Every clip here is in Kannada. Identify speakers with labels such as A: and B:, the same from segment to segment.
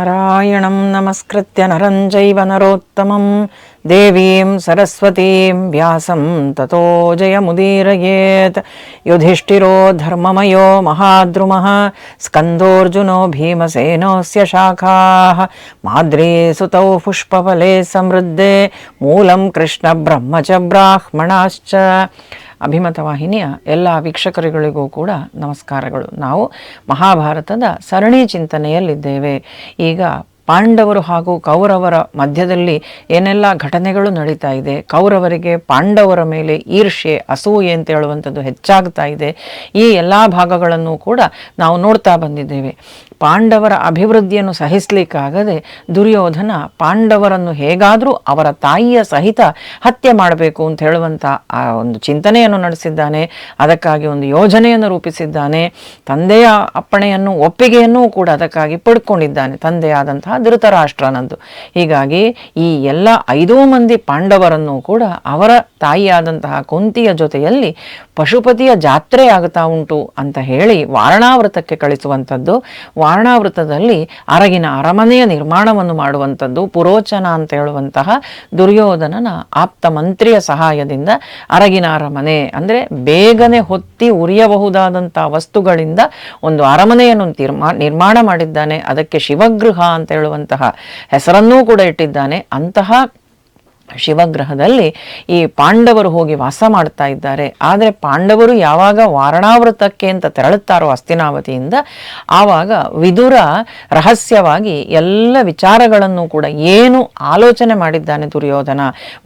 A: ನಾರಾಯಣಂ ನಮಸ್ಕೃತ್ಯ ನರಂ ಚೈವ ನರೋತ್ತಮಂ ದೇವೀಂ ಸರಸ್ವತೀಂ ವ್ಯಾಸಂ ತತೋ ಜಯಮುದೀರಯೇತ್. ಯುಧಿಷ್ಠಿರೋ ಧರ್ಮಮಯೋ ಮಹಾದ್ರುಮಃ ಸ್ಕಂದೋರ್ಜುನೋ ಭೀಮಸೇನೋಸ್ಯ ಶಾಖಾಃ ಮಾದ್ರೀ ಸುತೌ ಪುಷ್ಪಫಲೆ ಸಮೃದ್ಧೆ ಮೂಲಂ ಕೃಷ್ಣ ಬ್ರಹ್ಮ ಚ ಬ್ರಾಹ್ಮಣಾಶ್ಚ. ಅಭಿಮತ ವಾಹಿನಿಯ ಎಲ್ಲ ವೀಕ್ಷಕರುಗಳಿಗೂ ಕೂಡ ನಮಸ್ಕಾರಗಳು. ನಾವು ಮಹಾಭಾರತದ ಸರಣಿ ಚಿಂತನೆಯಲ್ಲಿದ್ದೇವೆ. ಈಗ ಪಾಂಡವರು ಹಾಗೂ ಕೌರವರ ಮಧ್ಯದಲ್ಲಿ ಏನೆಲ್ಲ ಘಟನೆಗಳು ನಡೀತಾ ಇದೆ, ಕೌರವರಿಗೆ ಪಾಂಡವರ ಮೇಲೆ ಈರ್ಷ್ಯೆ ಅಸೂಯೆ ಅಂತ ಹೇಳುವಂಥದ್ದು ಹೆಚ್ಚಾಗ್ತಾ ಇದೆ. ಈ ಎಲ್ಲ ಭಾಗಗಳನ್ನು ಕೂಡ ನಾವು ನೋಡ್ತಾ ಬಂದಿದ್ದೇವೆ. ಪಾಂಡವರ ಅಭಿವೃದ್ಧಿಯನ್ನು ಸಹಿಸಲಿಕ್ಕಾಗದೆ ದುರ್ಯೋಧನ ಪಾಂಡವರನ್ನು ಹೇಗಾದರೂ ಅವರ ತಾಯಿಯ ಸಹಿತ ಹತ್ಯೆ ಮಾಡಬೇಕು ಅಂತ ಹೇಳುವಂಥ ಆ ಒಂದು ಚಿಂತನೆಯನ್ನು ನಡೆಸಿದ್ದಾನೆ. ಅದಕ್ಕಾಗಿ ಒಂದು ಯೋಜನೆಯನ್ನು ರೂಪಿಸಿದ್ದಾನೆ. ತಂದೆಯ ಅಪ್ಪಣೆಯನ್ನು ಒಪ್ಪಿಗೆಯನ್ನೂ ಕೂಡ ಅದಕ್ಕಾಗಿ ಪಡ್ಕೊಂಡಿದ್ದಾನೆ, ತಂದೆಯಾದಂತಹ ಧೃತರಾಷ್ಟ್ರನದ್ದು. ಹೀಗಾಗಿ ಈ ಎಲ್ಲ 5 ಮಂದಿ ಪಾಂಡವರನ್ನು ಕೂಡ ಅವರ ತಾಯಿಯಾದಂತಹ ಕುಂತಿಯ ಜೊತೆಯಲ್ಲಿ ಪಶುಪತಿಯ ಜಾತ್ರೆ ಆಗ್ತಾ ಉಂಟು ಅಂತ ಹೇಳಿ ವಾರಣಾವೃತಕ್ಕೆ ಕಳಿಸುವಂಥದ್ದು. ವಾರಣಾವೃತದಲ್ಲಿ ಅರಗಿನ ಅರಮನೆಯ ನಿರ್ಮಾಣವನ್ನು ಮಾಡುವಂಥದ್ದು. ಪುರೋಚನ ಅಂತ ಹೇಳುವಂತಹ ದುರ್ಯೋಧನನ ಆಪ್ತ ಮಂತ್ರಿಯ ಸಹಾಯದಿಂದ ಅರಗಿನ ಅರಮನೆ ಅಂದರೆ ಬೇಗನೆ ಹೊತ್ತಿ ಉರಿಯಬಹುದಾದಂಥ ವಸ್ತುಗಳಿಂದ ಒಂದು ಅರಮನೆಯನ್ನು ನಿರ್ಮಾಣ ಮಾಡಿದ್ದಾನೆ. ಅದಕ್ಕೆ ಶಿವಗೃಹ ಅಂತ ಹೇಳುವಂತಹ ಹೆಸರನ್ನೂ ಕೂಡ ಇಟ್ಟಿದ್ದಾನೆ. ಅಂತಹ ಶಿವಗ್ರಹದಲ್ಲಿ ಈ ಪಾಂಡವರು ಹೋಗಿ ವಾಸ ಮಾಡ್ತಾ ಇದ್ದಾರೆ. ಆದರೆ ಪಾಂಡವರು ಯಾವಾಗ ವಾರಣಾವೃತಕ್ಕೆ ಅಂತ ತೆರಳುತ್ತಾರೋ ಹಸ್ತಿನಾವತಿಯಿಂದ, ಆವಾಗ ವಿದುರ ರಹಸ್ಯವಾಗಿ ಎಲ್ಲ ವಿಚಾರಗಳನ್ನು ಕೂಡ ಏನು ಆಲೋಚನೆ ಮಾಡಿದ್ದಾನೆ ದುರ್ಯೋಧನ,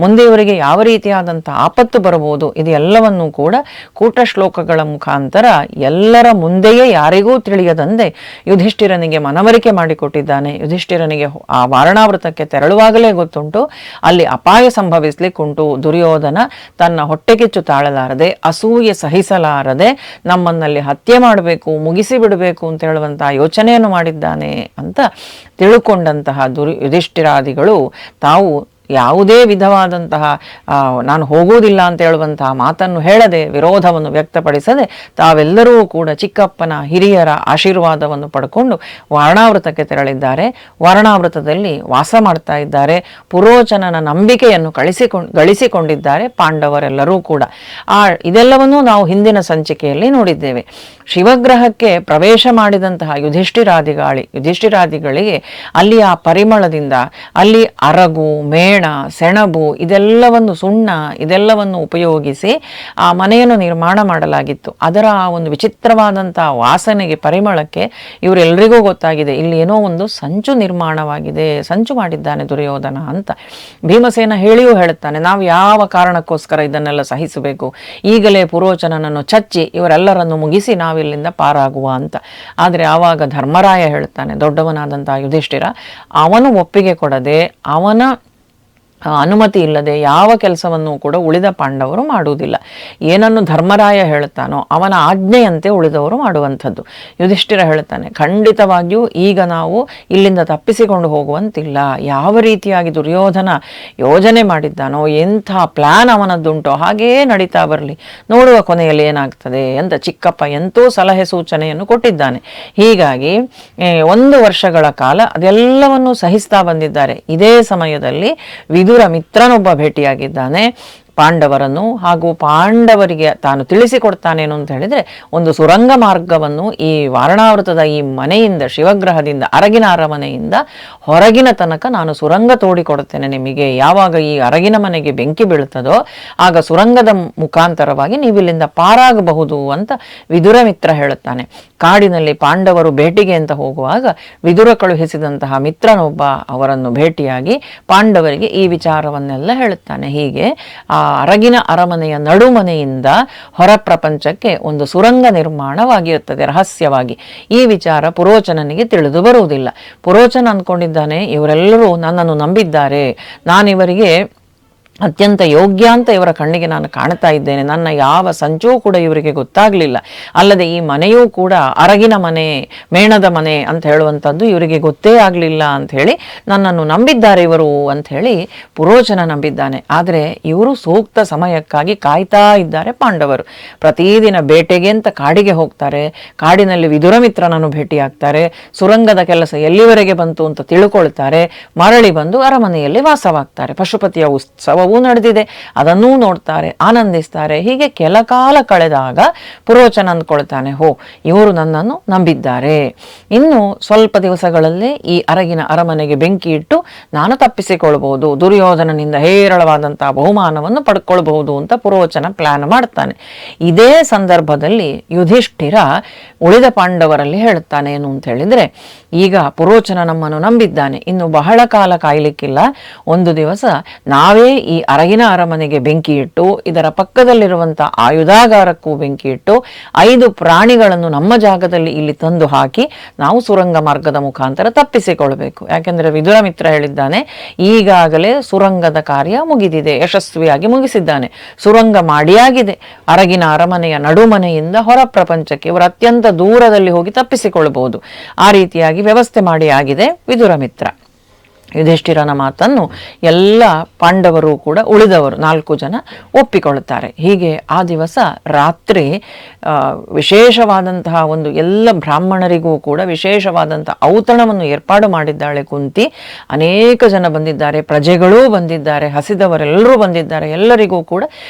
A: ಮುಂದೆ ಇವರಿಗೆ ಯಾವ ರೀತಿಯಾದಂಥ ಆಪತ್ತು ಬರಬಹುದು, ಇದು ಎಲ್ಲವನ್ನೂ ಕೂಡ ಕೂಟ ಶ್ಲೋಕಗಳ ಮುಖಾಂತರ ಎಲ್ಲರ ಮುಂದೆಯೇ ಯಾರಿಗೂ ತಿಳಿಯದಂತೆ ಯುಧಿಷ್ಠಿರನಿಗೆ ಮನವರಿಕೆ ಮಾಡಿಕೊಟ್ಟಿದ್ದಾನೆ. ಯುಧಿಷ್ಠಿರನಿಗೆ ಆ ವಾರಣಾವೃತಕ್ಕೆ ತೆರಳುವಾಗಲೇ ಗೊತ್ತುಂಟು ಅಲ್ಲಿ ಅಪಾಯ ಸಂಭವಿಸ್ಲಿಕ್ಕುಂಟು. ದುರ್ಯೋಧನ ತನ್ನ ಹೊಟ್ಟೆಕಿಚ್ಚು ತಾಳಲಾರದೆ, ಅಸೂಯೆ ಸಹಿಸಲಾರದೆ ನಮ್ಮನ್ನಲ್ಲಿ ಹತ್ಯೆ ಮಾಡಬೇಕು, ಮುಗಿಸಿ ಬಿಡಬೇಕು ಅಂತ ಹೇಳುವಂತಹ ಯೋಚನೆಯನ್ನು ಮಾಡಿದ್ದಾನೆ ಅಂತ ತಿಳುಕೊಂಡಂತಹ ಯುಧಿಷ್ಠಿರಾದಿಗಳು ತಾವು ಯಾವುದೇ ವಿಧವಾದಂತಹ ನಾನು ಹೋಗುವುದಿಲ್ಲ ಅಂತ ಹೇಳುವಂತಹ ಮಾತನ್ನು ಹೇಳದೆ, ವಿರೋಧವನ್ನು ವ್ಯಕ್ತಪಡಿಸದೆ ತಾವೆಲ್ಲರೂ ಕೂಡ ಚಿಕ್ಕಪ್ಪನ ಹಿರಿಯರ ಆಶೀರ್ವಾದವನ್ನು ಪಡ್ಕೊಂಡು ವಾರಣಾವೃತಕ್ಕೆ ತೆರಳಿದ್ದಾರೆ. ವಾರಣಾವೃತದಲ್ಲಿ ವಾಸ ಮಾಡ್ತಾ ಇದ್ದಾರೆ. ಪುರೋಚನನ ನಂಬಿಕೆಯನ್ನು ಗಳಿಸಿಕೊಂಡಿದ್ದಾರೆ ಪಾಂಡವರೆಲ್ಲರೂ ಕೂಡ. ಇದೆಲ್ಲವನ್ನೂ ನಾವು ಹಿಂದಿನ ಸಂಚಿಕೆಯಲ್ಲಿ ನೋಡಿದ್ದೇವೆ. ಶಿವಗ್ರಹಕ್ಕೆ ಪ್ರವೇಶ ಮಾಡಿದಂತಹ ಯುಧಿಷ್ಠಿರಾದಿಗಳಿಗೆ ಅಲ್ಲಿ ಆ ಪರಿಮಳದಿಂದ ಅಲ್ಲಿ ಅರಗು, ಮೇಣ, ಸೆಣಬು, ಇದೆಲ್ಲವನ್ನು ಸುಣ್ಣ ಇದೆಲ್ಲವನ್ನು ಉಪಯೋಗಿಸಿ ಆ ಮನೆಯನ್ನು ನಿರ್ಮಾಣ ಮಾಡಲಾಗಿತ್ತು. ಅದರ ಆ ಒಂದು ವಿಚಿತ್ರವಾದಂತಹ ವಾಸನೆಗೆ, ಪರಿಮಳಕ್ಕೆ ಇವರೆಲ್ಲರಿಗೂ ಗೊತ್ತಾಗಿದೆ ಇಲ್ಲಿ ಏನೋ ಒಂದು ಸಂಚು ನಿರ್ಮಾಣವಾಗಿದೆ, ಸಂಚು ಮಾಡಿದ್ದಾನೆ ದುರ್ಯೋಧನ ಅಂತ. ಭೀಮಸೇನ ಹೇಳಿಯೂ ಹೇಳುತ್ತಾನೆ, ನಾವು ಯಾವ ಕಾರಣಕ್ಕೋಸ್ಕರ ಇದನ್ನೆಲ್ಲ ಸಹಿಸಬೇಕು, ಈಗಲೇ ಪುರೋಚನನನ್ನು ಚಚ್ಚಿ ಇವರೆಲ್ಲರನ್ನು ಮುಗಿಸಿ ನಾವಿಲ್ಲಿಂದ ಪಾರಾಗುವ ಅಂತ. ಆದರೆ ಆವಾಗ ಧರ್ಮರಾಯ ಹೇಳುತ್ತಾನೆ, ದೊಡ್ಡವನಾದಂತಹ ಯುಧಿಷ್ಠಿರ, ಅವನು ಒಪ್ಪಿಗೆ ಕೊಡದೆ, ಅವನ ಅನುಮತಿ ಇಲ್ಲದೆ ಯಾವ ಕೆಲಸವನ್ನು ಕೂಡ ಉಳಿದ ಪಾಂಡವರು ಮಾಡುವುದಿಲ್ಲ. ಏನನ್ನು ಧರ್ಮರಾಯ ಹೇಳುತ್ತಾನೋ ಅವನ ಆಜ್ಞೆಯಂತೆ ಉಳಿದವರು ಮಾಡುವಂಥದ್ದು. ಯುಧಿಷ್ಠಿರ ಹೇಳುತ್ತಾನೆ, ಖಂಡಿತವಾಗಿಯೂ ಈಗ ನಾವು ಇಲ್ಲಿಂದ ತಪ್ಪಿಸಿಕೊಂಡು ಹೋಗುವಂತಿಲ್ಲ. ಯಾವ ರೀತಿಯಾಗಿ ದುರ್ಯೋಧನ ಯೋಜನೆ ಮಾಡಿದ್ದಾನೋ, ಎಂಥ ಪ್ಲಾನ್ ಅವನದ್ದುಂಟೋ ಹಾಗೇ ನಡೀತಾ ಬರಲಿ, ನೋಡುವ ಕೊನೆಯಲ್ಲಿ ಏನಾಗ್ತದೆ ಅಂತ ಚಿಕ್ಕಪ್ಪ ಎಂತೋ ಸಲಹೆ ಸೂಚನೆಯನ್ನು ಕೊಟ್ಟಿದ್ದಾನೆ. ಹೀಗಾಗಿ 1 ವರ್ಷಗಳ ಕಾಲ ಅದೆಲ್ಲವನ್ನು ಸಹಿಸ್ತಾ ಬಂದಿದ್ದಾರೆ. ಇದೇ ಸಮಯದಲ್ಲಿ ವಿದುರ ಮಿತ್ರನೊಬ್ಬ ಭೇಟಿಯಾಗಿದ್ದಾನೆ ಪಾಂಡವರನ್ನು. ಹಾಗೂ ಪಾಂಡವರಿಗೆ ತಾನು ತಿಳಿಸಿಕೊಡ್ತಾನೇನು ಅಂತ ಹೇಳಿದರೆ, ಒಂದು ಸುರಂಗ ಮಾರ್ಗವನ್ನು ಈ ವಾರಣಾವೃತದ ಈ ಮನೆಯಿಂದ, ಶಿವಗ್ರಹದಿಂದ, ಅರಗಿನ ಅರಮನೆಯಿಂದ ಹೊರಗಿನ ತನಕ ನಾನು ಸುರಂಗ ತೋಡಿಕೊಡುತ್ತೇನೆ ನಿಮಗೆ. ಯಾವಾಗ ಈ ಅರಗಿನ ಮನೆಗೆ ಬೆಂಕಿ ಬೀಳುತ್ತದೋ ಆಗ ಸುರಂಗದ ಮುಖಾಂತರವಾಗಿ ನೀವಿಲ್ಲಿಂದ ಪಾರಾಗಬಹುದು ಅಂತ ವಿದುರ ಮಿತ್ರ ಹೇಳುತ್ತಾನೆ. ಕಾಡಿನಲ್ಲಿ ಪಾಂಡವರು ಭೇಟಿಗೆ ಅಂತ ಹೋಗುವಾಗ ವಿದುರ ಕಳುಹಿಸಿದಂತಹ ಮಿತ್ರನೊಬ್ಬ ಅವರನ್ನು ಭೇಟಿಯಾಗಿ ಪಾಂಡವರಿಗೆ ಈ ವಿಚಾರವನ್ನೆಲ್ಲ ಹೇಳುತ್ತಾನೆ. ಹೀಗೆ ಆ ಅರಗಿನ ಅರಮನೆಯ ನಡುಮನೆಯಿಂದ ಹೊರ ಪ್ರಪಂಚಕ್ಕೆ ಒಂದು ಸುರಂಗ ನಿರ್ಮಾಣವಾಗಿರುತ್ತದೆ ರಹಸ್ಯವಾಗಿ. ಈ ವಿಚಾರ ಪುರೋಚನನಿಗೆ ತಿಳಿದು ಬರುವುದಿಲ್ಲ. ಪುರೋಚನ ಅಂದ್ಕೊಂಡಿದ್ದಾನೆ, ಇವರೆಲ್ಲರೂ ನನ್ನನ್ನು ನಂಬಿದ್ದಾರೆ, ನಾನಿವರಿಗೆ ಅತ್ಯಂತ ಯೋಗ್ಯ ಅಂತ ಇವರ ಕಣ್ಣಿಗೆ ನಾನು ಕಾಣ್ತಾ ಇದ್ದೇನೆ. ನನ್ನ ಯಾವ ಸಂಚೂ ಕೂಡ ಇವರಿಗೆ ಗೊತ್ತಾಗಲಿಲ್ಲ. ಅಲ್ಲದೆ ಈ ಮನೆಯೂ ಕೂಡ ಅರಗಿನ ಮನೆ, ಮೇಣದ ಮನೆ ಅಂತ ಹೇಳುವಂಥದ್ದು ಇವರಿಗೆ ಗೊತ್ತೇ ಆಗಲಿಲ್ಲ ಅಂತ ಹೇಳಿ ನನ್ನನ್ನು ನಂಬಿದ್ದಾರೆ ಇವರು ಅಂತ ಹೇಳಿ ಪುರೋಚನ ನಂಬಿದ್ದಾನೆ. ಆದರೆ ಇವರು ಸೂಕ್ತ ಸಮಯಕ್ಕಾಗಿ ಕಾಯ್ತಾ ಇದ್ದಾರೆ ಪಾಂಡವರು. ಪ್ರತಿದಿನ ಬೇಟೆಗೆ ಅಂತ ಕಾಡಿಗೆ ಹೋಗ್ತಾರೆ. ಕಾಡಿನಲ್ಲಿ ವಿದುರಮಿತ್ರನನ್ನು ಭೇಟಿಯಾಗ್ತಾರೆ. ಸುರಂಗದ ಕೆಲಸ ಎಲ್ಲಿವರೆಗೆ ಬಂತು ಅಂತ ತಿಳ್ಕೊಳ್ತಾರೆ. ಮರಳಿ ಬಂದು ಅರಮನೆಯಲ್ಲಿ ವಾಸವಾಗ್ತಾರೆ. ಪಶುಪತಿಯ ಉತ್ಸವ ನಡೆದಿದೆ, ಅದನ್ನೂ ನೋಡ್ತಾರೆ, ಆನಂದಿಸ್ತಾರೆ. ಹೀಗೆ ಕೆಲ ಕಾಲ ಕಳೆದಾಗ ಪುರೋಚನ ಅಂದ್ಕೊಳ್ತಾನೆ, ಹೋ ಇವರು ನನ್ನನ್ನು ನಂಬಿದ್ದಾರೆ, ಇನ್ನು ಸ್ವಲ್ಪ ದಿವಸಗಳಲ್ಲೇ ಈ ಅರಗಿನ ಅರಮನೆಗೆ ಬೆಂಕಿ ಇಟ್ಟು ನಾನು ತಪ್ಪಿಸಿಕೊಳ್ಬಹುದು, ದುರ್ಯೋಧನನಿಂದ ಹೇರಳವಾದಂತಹ ಬಹುಮಾನವನ್ನು ಪಡ್ಕೊಳ್ಬಹುದು ಅಂತ ಪುರೋಚನ ಪ್ಲಾನ್ ಮಾಡ್ತಾನೆ. ಇದೇ ಸಂದರ್ಭದಲ್ಲಿ ಯುಧಿಷ್ಠಿರ ಉಳಿದ ಪಾಂಡವರಲ್ಲಿ ಹೇಳುತ್ತಾನೆ ಏನು ಅಂತ ಹೇಳಿದ್ರೆ, ಈಗ ಪುರೋಚನ ನಮ್ಮನ್ನು ನಂಬಿದ್ದಾನೆ, ಇನ್ನು ಬಹಳ ಕಾಲ ಕಾಯ್ಲಿಕ್ಕಿಲ್ಲ. ಒಂದು ದಿವಸ ನಾವೇ ಈ ಅರಗಿನ ಅರಮನೆಗೆ ಬೆಂಕಿ ಇಟ್ಟು ಇದರ ಪಕ್ಕದಲ್ಲಿರುವಂಥ ಆಯುಧಾಗಾರಕ್ಕೂ ಬೆಂಕಿ ಇಟ್ಟು 5 ಪ್ರಾಣಿಗಳನ್ನು ನಮ್ಮ ಜಾಗದಲ್ಲಿ ಇಲ್ಲಿ ತಂದು ಹಾಕಿ ನಾವು ಸುರಂಗ ಮಾರ್ಗದ ಮುಖಾಂತರ ತಪ್ಪಿಸಿಕೊಳ್ಬೇಕು. ಯಾಕೆಂದರೆ ವಿದುರಮಿತ್ರ ಹೇಳಿದ್ದಾನೆ, ಈಗಾಗಲೇ ಸುರಂಗದ ಕಾರ್ಯ ಮುಗಿದಿದೆ, ಯಶಸ್ವಿಯಾಗಿ ಮುಗಿಸಿದ್ದಾನೆ, ಸುರಂಗ ಮಾಡಿಯಾಗಿದೆ. ಅರಗಿನ ಅರಮನೆಯ ನಡುಮನೆಯಿಂದ ಹೊರ ಪ್ರಪಂಚಕ್ಕೆ ಇವರು ಅತ್ಯಂತ ದೂರದಲ್ಲಿ ಹೋಗಿ ತಪ್ಪಿಸಿಕೊಳ್ಳಬಹುದು. ಆ ರೀತಿಯಾಗಿ ವ್ಯವಸ್ಥೆ ಮಾಡಿ ಆಗಿದೆ ವಿದುರಮಿತ್ರ. ಯುಧಿಷ್ಠಿರನ ಮಾತನ್ನು ಎಲ್ಲ ಪಾಂಡವರು ಕೂಡ ಉಳಿದವರು 4 ಜನ ಒಪ್ಪಿಕೊಳ್ಳುತ್ತಾರೆ. ಹೀಗೆ ಆ ದಿವಸ ರಾತ್ರಿ ವಿಶೇಷವಾದಂತಹ ಒಂದು ಎಲ್ಲ ಬ್ರಾಹ್ಮಣರಿಗೂ ಕೂಡ ವಿಶೇಷವಾದಂತಹ ಔತಣವನ್ನು ಏರ್ಪಾಡು ಮಾಡಿದ್ದಾಳೆ ಕುಂತಿ. ಅನೇಕ ಜನ ಬಂದಿದ್ದಾರೆ, ಪ್ರಜೆಗಳೂ ಬಂದಿದ್ದಾರೆ, ಹಸಿದವರೆಲ್ಲರೂ ಬಂದಿದ್ದಾರೆ. ಎಲ್ಲರಿಗೂ ಕೂಡ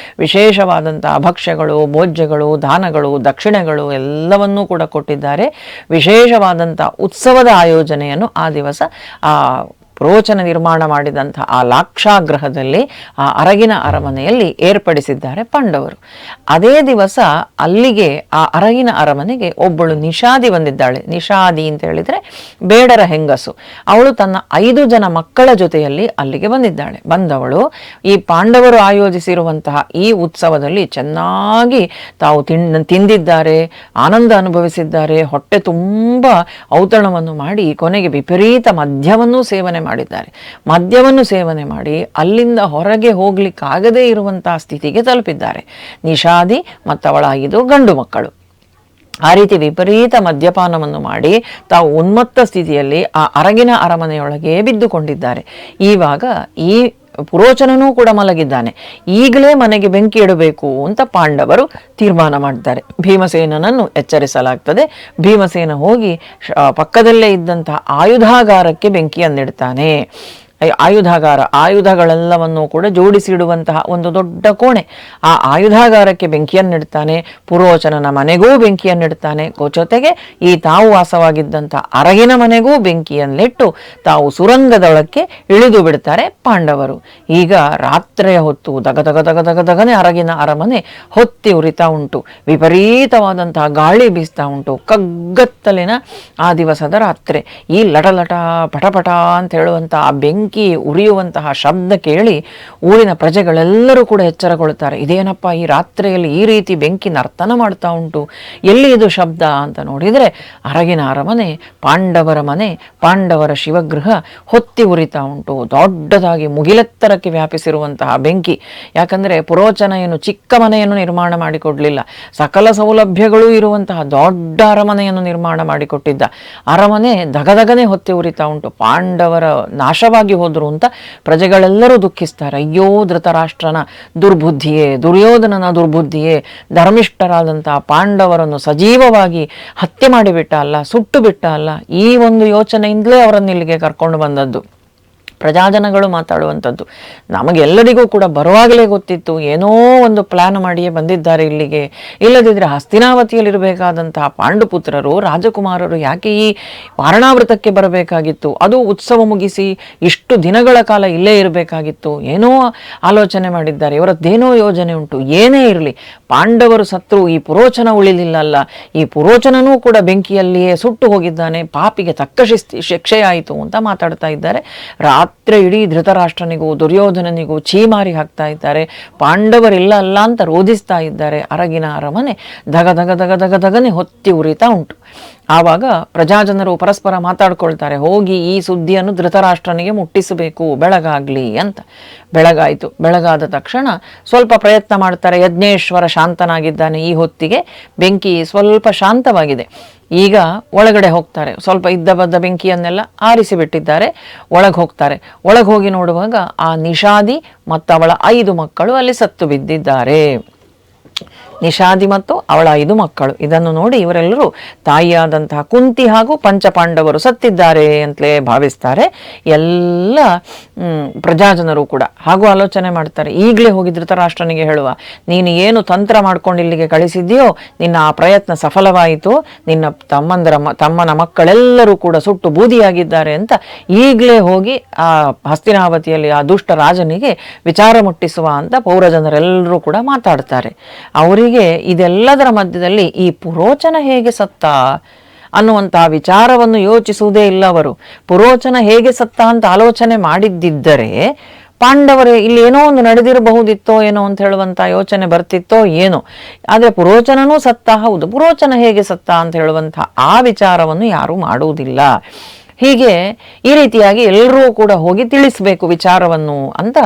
A: ವಿಶೇಷವಾದಂತಹ ಭಕ್ಷ್ಯಗಳು, ಭೋಜ್ಯಗಳು, ದಾನಗಳು, ದಕ್ಷಿಣೆಗಳು ಎಲ್ಲವನ್ನೂ ಕೂಡ ಕೊಟ್ಟಿದ್ದಾರೆ. ವಿಶೇಷವಾದಂಥ ಉತ್ಸವದ ಆಯೋಜನೆಯನ್ನು ಆ ದಿವಸ ಪುರೋಚನ ನಿರ್ಮಾಣ ಮಾಡಿದಂಥ ಆ ಲಾಕ್ಷಾಗೃಹದಲ್ಲಿ ಆ ಅರಗಿನ ಅರಮನೆಯಲ್ಲಿ ಏರ್ಪಡಿಸಿದ್ದಾರೆ ಪಾಂಡವರು. ಅದೇ ದಿವಸ ಅಲ್ಲಿಗೆ ಆ ಅರಗಿನ ಅರಮನೆಗೆ ಒಬ್ಬಳು ನಿಷಾದಿ ಬಂದಿದ್ದಾಳೆ. ನಿಷಾದಿ ಅಂತ ಹೇಳಿದರೆ ಬೇಡರ ಹೆಂಗಸು. ಅವಳು ತನ್ನ 5 ಜನ ಮಕ್ಕಳ ಜೊತೆಯಲ್ಲಿ ಅಲ್ಲಿಗೆ ಬಂದಿದ್ದಾಳೆ. ಬಂದವಳು ಈ ಪಾಂಡವರು ಆಯೋಜಿಸಿರುವಂತಹ ಈ ಉತ್ಸವದಲ್ಲಿ ಚೆನ್ನಾಗಿ ತಾವು ತಿಂದಿದ್ದಾರೆ, ಆನಂದ ಅನುಭವಿಸಿದ್ದಾರೆ, ಹೊಟ್ಟೆ ತುಂಬ ಔತಣವನ್ನು ಮಾಡಿ ಕೊನೆಗೆ ವಿಪರೀತ ಮದ್ಯವನ್ನು ಸೇವನೆ ಮಾಡಿದ್ದಾರೆ. ಮದ್ಯವನ್ನು ಸೇವನೆ ಮಾಡಿ ಅಲ್ಲಿಂದ ಹೊರಗೆ ಹೋಗ್ಲಿಕ್ಕಾಗದೇ ಇರುವಂತಹ ಸ್ಥಿತಿಗೆ ತಲುಪಿದ್ದಾರೆ ನಿಷಾದಿ ಮತ್ತವಳ 5 ಗಂಡು ಮಕ್ಕಳು. ಆ ರೀತಿ ವಿಪರೀತ ಮದ್ಯಪಾನವನ್ನು ಮಾಡಿ ತಾವು ಉನ್ಮತ್ತ ಸ್ಥಿತಿಯಲ್ಲಿ ಆ ಅರಗಿನ ಅರಮನೆಯೊಳಗೆ ಬಿದ್ದುಕೊಂಡಿದ್ದಾರೆ. ಈವಾಗ ಈ ಪುರೋಚನನೂ ಕೂಡ ಮಲಗಿದ್ದಾನೆ. ಈಗಲೇ ಮನೆಗೆ ಬೆಂಕಿ ಇಡಬೇಕು ಅಂತ ಪಾಂಡವರು ತೀರ್ಮಾನ ಮಾಡ್ತಾರೆ. ಭೀಮಸೇನನನ್ನು ಎಚ್ಚರಿಸಲಾಗ್ತದೆ. ಭೀಮಸೇನ ಹೋಗಿ ಪಕ್ಕದಲ್ಲೇ ಇದ್ದಂತಹ ಆಯುಧಾಗಾರಕ್ಕೆ ಬೆಂಕಿಯನ್ನಿಡ್ತಾನೆ. ಆಯುಧಗಳೆಲ್ಲವನ್ನು ಕೂಡ ಜೋಡಿಸಿಡುವಂತಹ ಒಂದು ದೊಡ್ಡ ಕೋಣೆ, ಆ ಆಯುಧಾಗಾರಕ್ಕೆ ಬೆಂಕಿಯನ್ನಿಡ್ತಾನೆ. ಪುರೋಚನನ ಮನೆಗೂ ಬೆಂಕಿಯನ್ನಿಡ್ತಾನೆ. ಜೊತೆಗೆ ಈ ತಾವು ವಾಸವಾಗಿದ್ದಂಥ ಅರಗಿನ ಮನೆಗೂ ಬೆಂಕಿಯನ್ನಿಟ್ಟು ತಾವು ಸುರಂಗದೊಳಕ್ಕೆ ಇಳಿದು ಬಿಡ್ತಾರೆ ಪಾಂಡವರು. ಈಗ ರಾತ್ರಿಯ ಹೊತ್ತು ದಗದಗನೆ ಅರಗಿನ ಅರಮನೆ ಹೊತ್ತಿ ಉರಿತಾ ಉಂಟು. ವಿಪರೀತವಾದಂತಹ ಗಾಳಿ ಬೀಸ್ತಾ ಉಂಟು. ಕಗ್ಗತ್ತಲಿನ ಆ ದಿವಸದ ರಾತ್ರಿ ಈ ಲಟಲಟ ಪಟಪಟ ಅಂತ ಹೇಳುವಂತಹ ಆ ಬೆಂಕಿ ಉರಿಯುವಂತಹ ಶಬ್ದ ಕೇಳಿ ಊರಿನ ಪ್ರಜೆಗಳೆಲ್ಲರೂ ಕೂಡ ಎಚ್ಚರಗೊಳ್ಳುತ್ತಾರೆ. ಇದೇನಪ್ಪ ಈ ರಾತ್ರಿಯಲ್ಲಿ ಈ ರೀತಿ ಬೆಂಕಿ ನರ್ತನ ಮಾಡ್ತಾ ಉಂಟು, ಎಲ್ಲಿ ಇದು ಶಬ್ದ ಅಂತ ನೋಡಿದರೆ ಅರಗಿನ ಅರಮನೆ, ಪಾಂಡವರ ಮನೆ, ಪಾಂಡವರ ಶಿವಗೃಹ ಹೊತ್ತಿ ಉರಿತಾ ಉಂಟು. ದೊಡ್ಡದಾಗಿ ಮುಗಿಲೆತ್ತರಕ್ಕೆ ವ್ಯಾಪಿಸಿರುವಂತಹ ಬೆಂಕಿ. ಯಾಕಂದರೆ ಪುರೋಚನ ಏನು ಚಿಕ್ಕ ಮನೆಯನ್ನು ನಿರ್ಮಾಣ ಮಾಡಿಕೊಡ್ಲಿಲ್ಲ, ಸಕಲ ಸೌಲಭ್ಯಗಳೂ ಇರುವಂತಹ ದೊಡ್ಡ ಅರಮನೆಯನ್ನು ನಿರ್ಮಾಣ ಮಾಡಿಕೊಟ್ಟಿದ್ದ. ಅರಮನೆ ದಗದಗನೆ ಹೊತ್ತಿ ಉರಿತಾ ಉಂಟು. ಪಾಂಡವರ ನಾಶವಾಗಿ ಹೋದ್ರು ಅಂತ ಪ್ರಜೆಗಳೆಲ್ಲರೂ ದುಃಖಿಸ್ತಾರೆ. ಅಯ್ಯೋ ಧೃತರಾಷ್ಟ್ರನ ದುರ್ಬುದ್ಧಿಯೇ, ದುರ್ಯೋಧನನ ದುರ್ಬುದ್ಧಿಯೇ, ಧರ್ಮಿಷ್ಠರಾದಂತಹ ಪಾಂಡವರನ್ನು ಸಜೀವವಾಗಿ ಹತ್ಯೆ ಮಾಡಿಬಿಟ್ಟ ಅಲ್ಲ, ಸುಟ್ಟು ಬಿಟ್ಟ ಅಲ್ಲ, ಈ ಒಂದು ಯೋಚನೆಯಿಂದಲೇ ಅವರನ್ನು ಇಲ್ಲಿಗೆ ಕರ್ಕೊಂಡು ಬಂದದ್ದು. ಪ್ರಜಾಜನಗಳು ಮಾತಾಡುವಂಥದ್ದು. ನಮಗೆಲ್ಲರಿಗೂ ಕೂಡ ಬರುವಾಗಲೇ ಗೊತ್ತಿತ್ತು, ಏನೋ ಒಂದು ಪ್ಲಾನ್ ಮಾಡಿಯೇ ಬಂದಿದ್ದಾರೆ ಇಲ್ಲಿಗೆ. ಇಲ್ಲದಿದ್ದರೆ ಹಸ್ತಿನಾವತಿಯಲ್ಲಿರಬೇಕಾದಂತಹ ಪಾಂಡುಪುತ್ರರು, ರಾಜಕುಮಾರರು ಯಾಕೆ ಈ ವಾರಣಾವೃತಕ್ಕೆ ಬರಬೇಕಾಗಿತ್ತು? ಅದು ಉತ್ಸವ ಮುಗಿಸಿ ಇಷ್ಟು ದಿನಗಳ ಕಾಲ ಇಲ್ಲೇ ಇರಬೇಕಾಗಿತ್ತು. ಏನೋ ಆಲೋಚನೆ ಮಾಡಿದ್ದಾರೆ, ಇವರದ್ದೇನೋ ಯೋಜನೆ ಉಂಟು. ಏನೇ ಇರಲಿ, ಪಾಂಡವರು ಸತ್ರು, ಈ ಪುರೋಚನ ಉಳಿಲಿಲ್ಲಲ್ಲ, ಈ ಪುರೋಚನನೂ ಕೂಡ ಬೆಂಕಿಯಲ್ಲಿಯೇ ಸುಟ್ಟು ಹೋಗಿದ್ದಾನೆ, ಪಾಪಿಗೆ ತಕ್ಕ ಶಿಕ್ಷೆಯಾಯಿತು ಅಂತ ಮಾತಾಡ್ತಾ ಇದ್ದಾರೆ. ರಾತ್ರಿ ಇಡೀ ಧೃತರಾಷ್ಟ್ರನಿಗೂ ದುರ್ಯೋಧನನಿಗೂ ಛೀಮಾರಿ ಹಾಕ್ತಾ ಇದ್ದಾರೆ. ಪಾಂಡವರಿಲ್ಲ ಅಲ್ಲ ಅಂತ ರೋಧಿಸ್ತಾ ಇದ್ದಾರೆ. ಅರಗಿನ ಅರಮನೆ ದಗದಗನೆ ಹೊತ್ತಿ ಉರಿತಾ ಉಂಟು. ಆವಾಗ ಪ್ರಜಾಜನರು ಪರಸ್ಪರ ಮಾತಾಡ್ಕೊಳ್ತಾರೆ, ಹೋಗಿ ಈ ಸುದ್ದಿಯನ್ನು ಧೃತರಾಷ್ಟ್ರನಿಗೆ ಮುಟ್ಟಿಸಬೇಕು, ಬೆಳಗಾಗ್ಲಿ ಅಂತ. ಬೆಳಗಾಯಿತು. ಬೆಳಗಾದ ತಕ್ಷಣ ಸ್ವಲ್ಪ ಪ್ರಯತ್ನ ಮಾಡ್ತಾರೆ. ಯಜ್ಞೇಶ್ವರ ಶಾಂತನಾಗಿದ್ದಾನೆ, ಈ ಹೊತ್ತಿಗೆ ಬೆಂಕಿ ಸ್ವಲ್ಪ ಶಾಂತವಾಗಿದೆ. ಈಗ ಒಳಗಡೆ ಹೋಗ್ತಾರೆ. ಸ್ವಲ್ಪ ಇದ್ದ ಬದ್ದ ಬೆಂಕಿಯನ್ನೆಲ್ಲ ಆರಿಸಿಬಿಟ್ಟಿದ್ದಾರೆ. ಒಳಗೆ ಹೋಗ್ತಾರೆ. ಒಳಗೆ ಹೋಗಿ ನೋಡುವಾಗ ಆ ನಿಷಾದಿ ಮತ್ತು ಅವಳ 5 ಮಕ್ಕಳು ಅಲ್ಲಿ ಸತ್ತು ಬಿದ್ದಿದ್ದಾರೆ. ನಿಷಾದಿ ಮತ್ತು ಅವಳ 5 ಮಕ್ಕಳು. ಇದನ್ನು ನೋಡಿ ಇವರೆಲ್ಲರೂ ತಾಯಿಯಾದಂತಹ ಕುಂತಿ ಹಾಗೂ ಪಂಚಪಾಂಡವರು ಸತ್ತಿದ್ದಾರೆ ಅಂತಲೇ ಭಾವಿಸ್ತಾರೆ. ಎಲ್ಲ ಪ್ರಜಾಜನರು ಕೂಡ ಹಾಗೂ ಆಲೋಚನೆ ಮಾಡ್ತಾರೆ, ಈಗಲೇ ಹೋಗಿ ಧೃತರಾಷ್ಟ್ರನಿಗೆ ಹೇಳುವ, ನೀನು ಏನು ತಂತ್ರ ಮಾಡ್ಕೊಂಡು ಇಲ್ಲಿಗೆ ಕಳಿಸಿದ್ಯೋ ನಿನ್ನ ಆ ಪ್ರಯತ್ನ ಸಫಲವಾಯಿತು, ನಿನ್ನ ತಮ್ಮನ ಮಕ್ಕಳೆಲ್ಲರೂ ಕೂಡ ಸುಟ್ಟು ಬೂದಿಯಾಗಿದ್ದಾರೆ ಅಂತ ಈಗಲೇ ಹೋಗಿ ಆ ಹಸ್ತಿನಾವತಿಯಲ್ಲಿ ಆ ದುಷ್ಟ ರಾಜನಿಗೆ ವಿಚಾರ ಮುಟ್ಟಿಸುವ ಅಂತ ಪೌರಜನರೆಲ್ಲರೂ ಕೂಡ ಮಾತಾಡ್ತಾರೆ. ಅವರಿಗೆ ಇದೆಲ್ಲದರ ಮಧ್ಯದಲ್ಲಿ ಈ ಪುರೋಚನ ಹೇಗೆ ಸತ್ತ ಅನ್ನುವಂತಹ ವಿಚಾರವನ್ನು ಯೋಚಿಸುವುದೇ ಇಲ್ಲ ಅವರು. ಪುರೋಚನ ಹೇಗೆ ಸತ್ತ ಅಂತ ಆಲೋಚನೆ ಮಾಡಿದ್ದಿದ್ದರೆ ಪಾಂಡವರೇ ಇಲ್ಲಿ ಏನೋ ಒಂದು ನಡೆದಿರಬಹುದಿತ್ತೋ ಏನೋ ಅಂತ ಹೇಳುವಂಥ ಯೋಚನೆ ಬರ್ತಿತ್ತೋ ಏನೋ. ಆದರೆ ಪುರೋಚನನೂ ಸತ್ತ, ಹೌದು, ಪುರೋಚನ ಹೇಗೆ ಸತ್ತ ಅಂತ ಹೇಳುವಂಥ ಆ ವಿಚಾರವನ್ನು ಯಾರೂ ಮಾಡುವುದಿಲ್ಲ. ಹೀಗೆ ಈ ರೀತಿಯಾಗಿ ಎಲ್ಲರೂ ಕೂಡ ಹೋಗಿ ತಿಳಿಸಬೇಕು ವಿಚಾರವನ್ನು ಅಂತ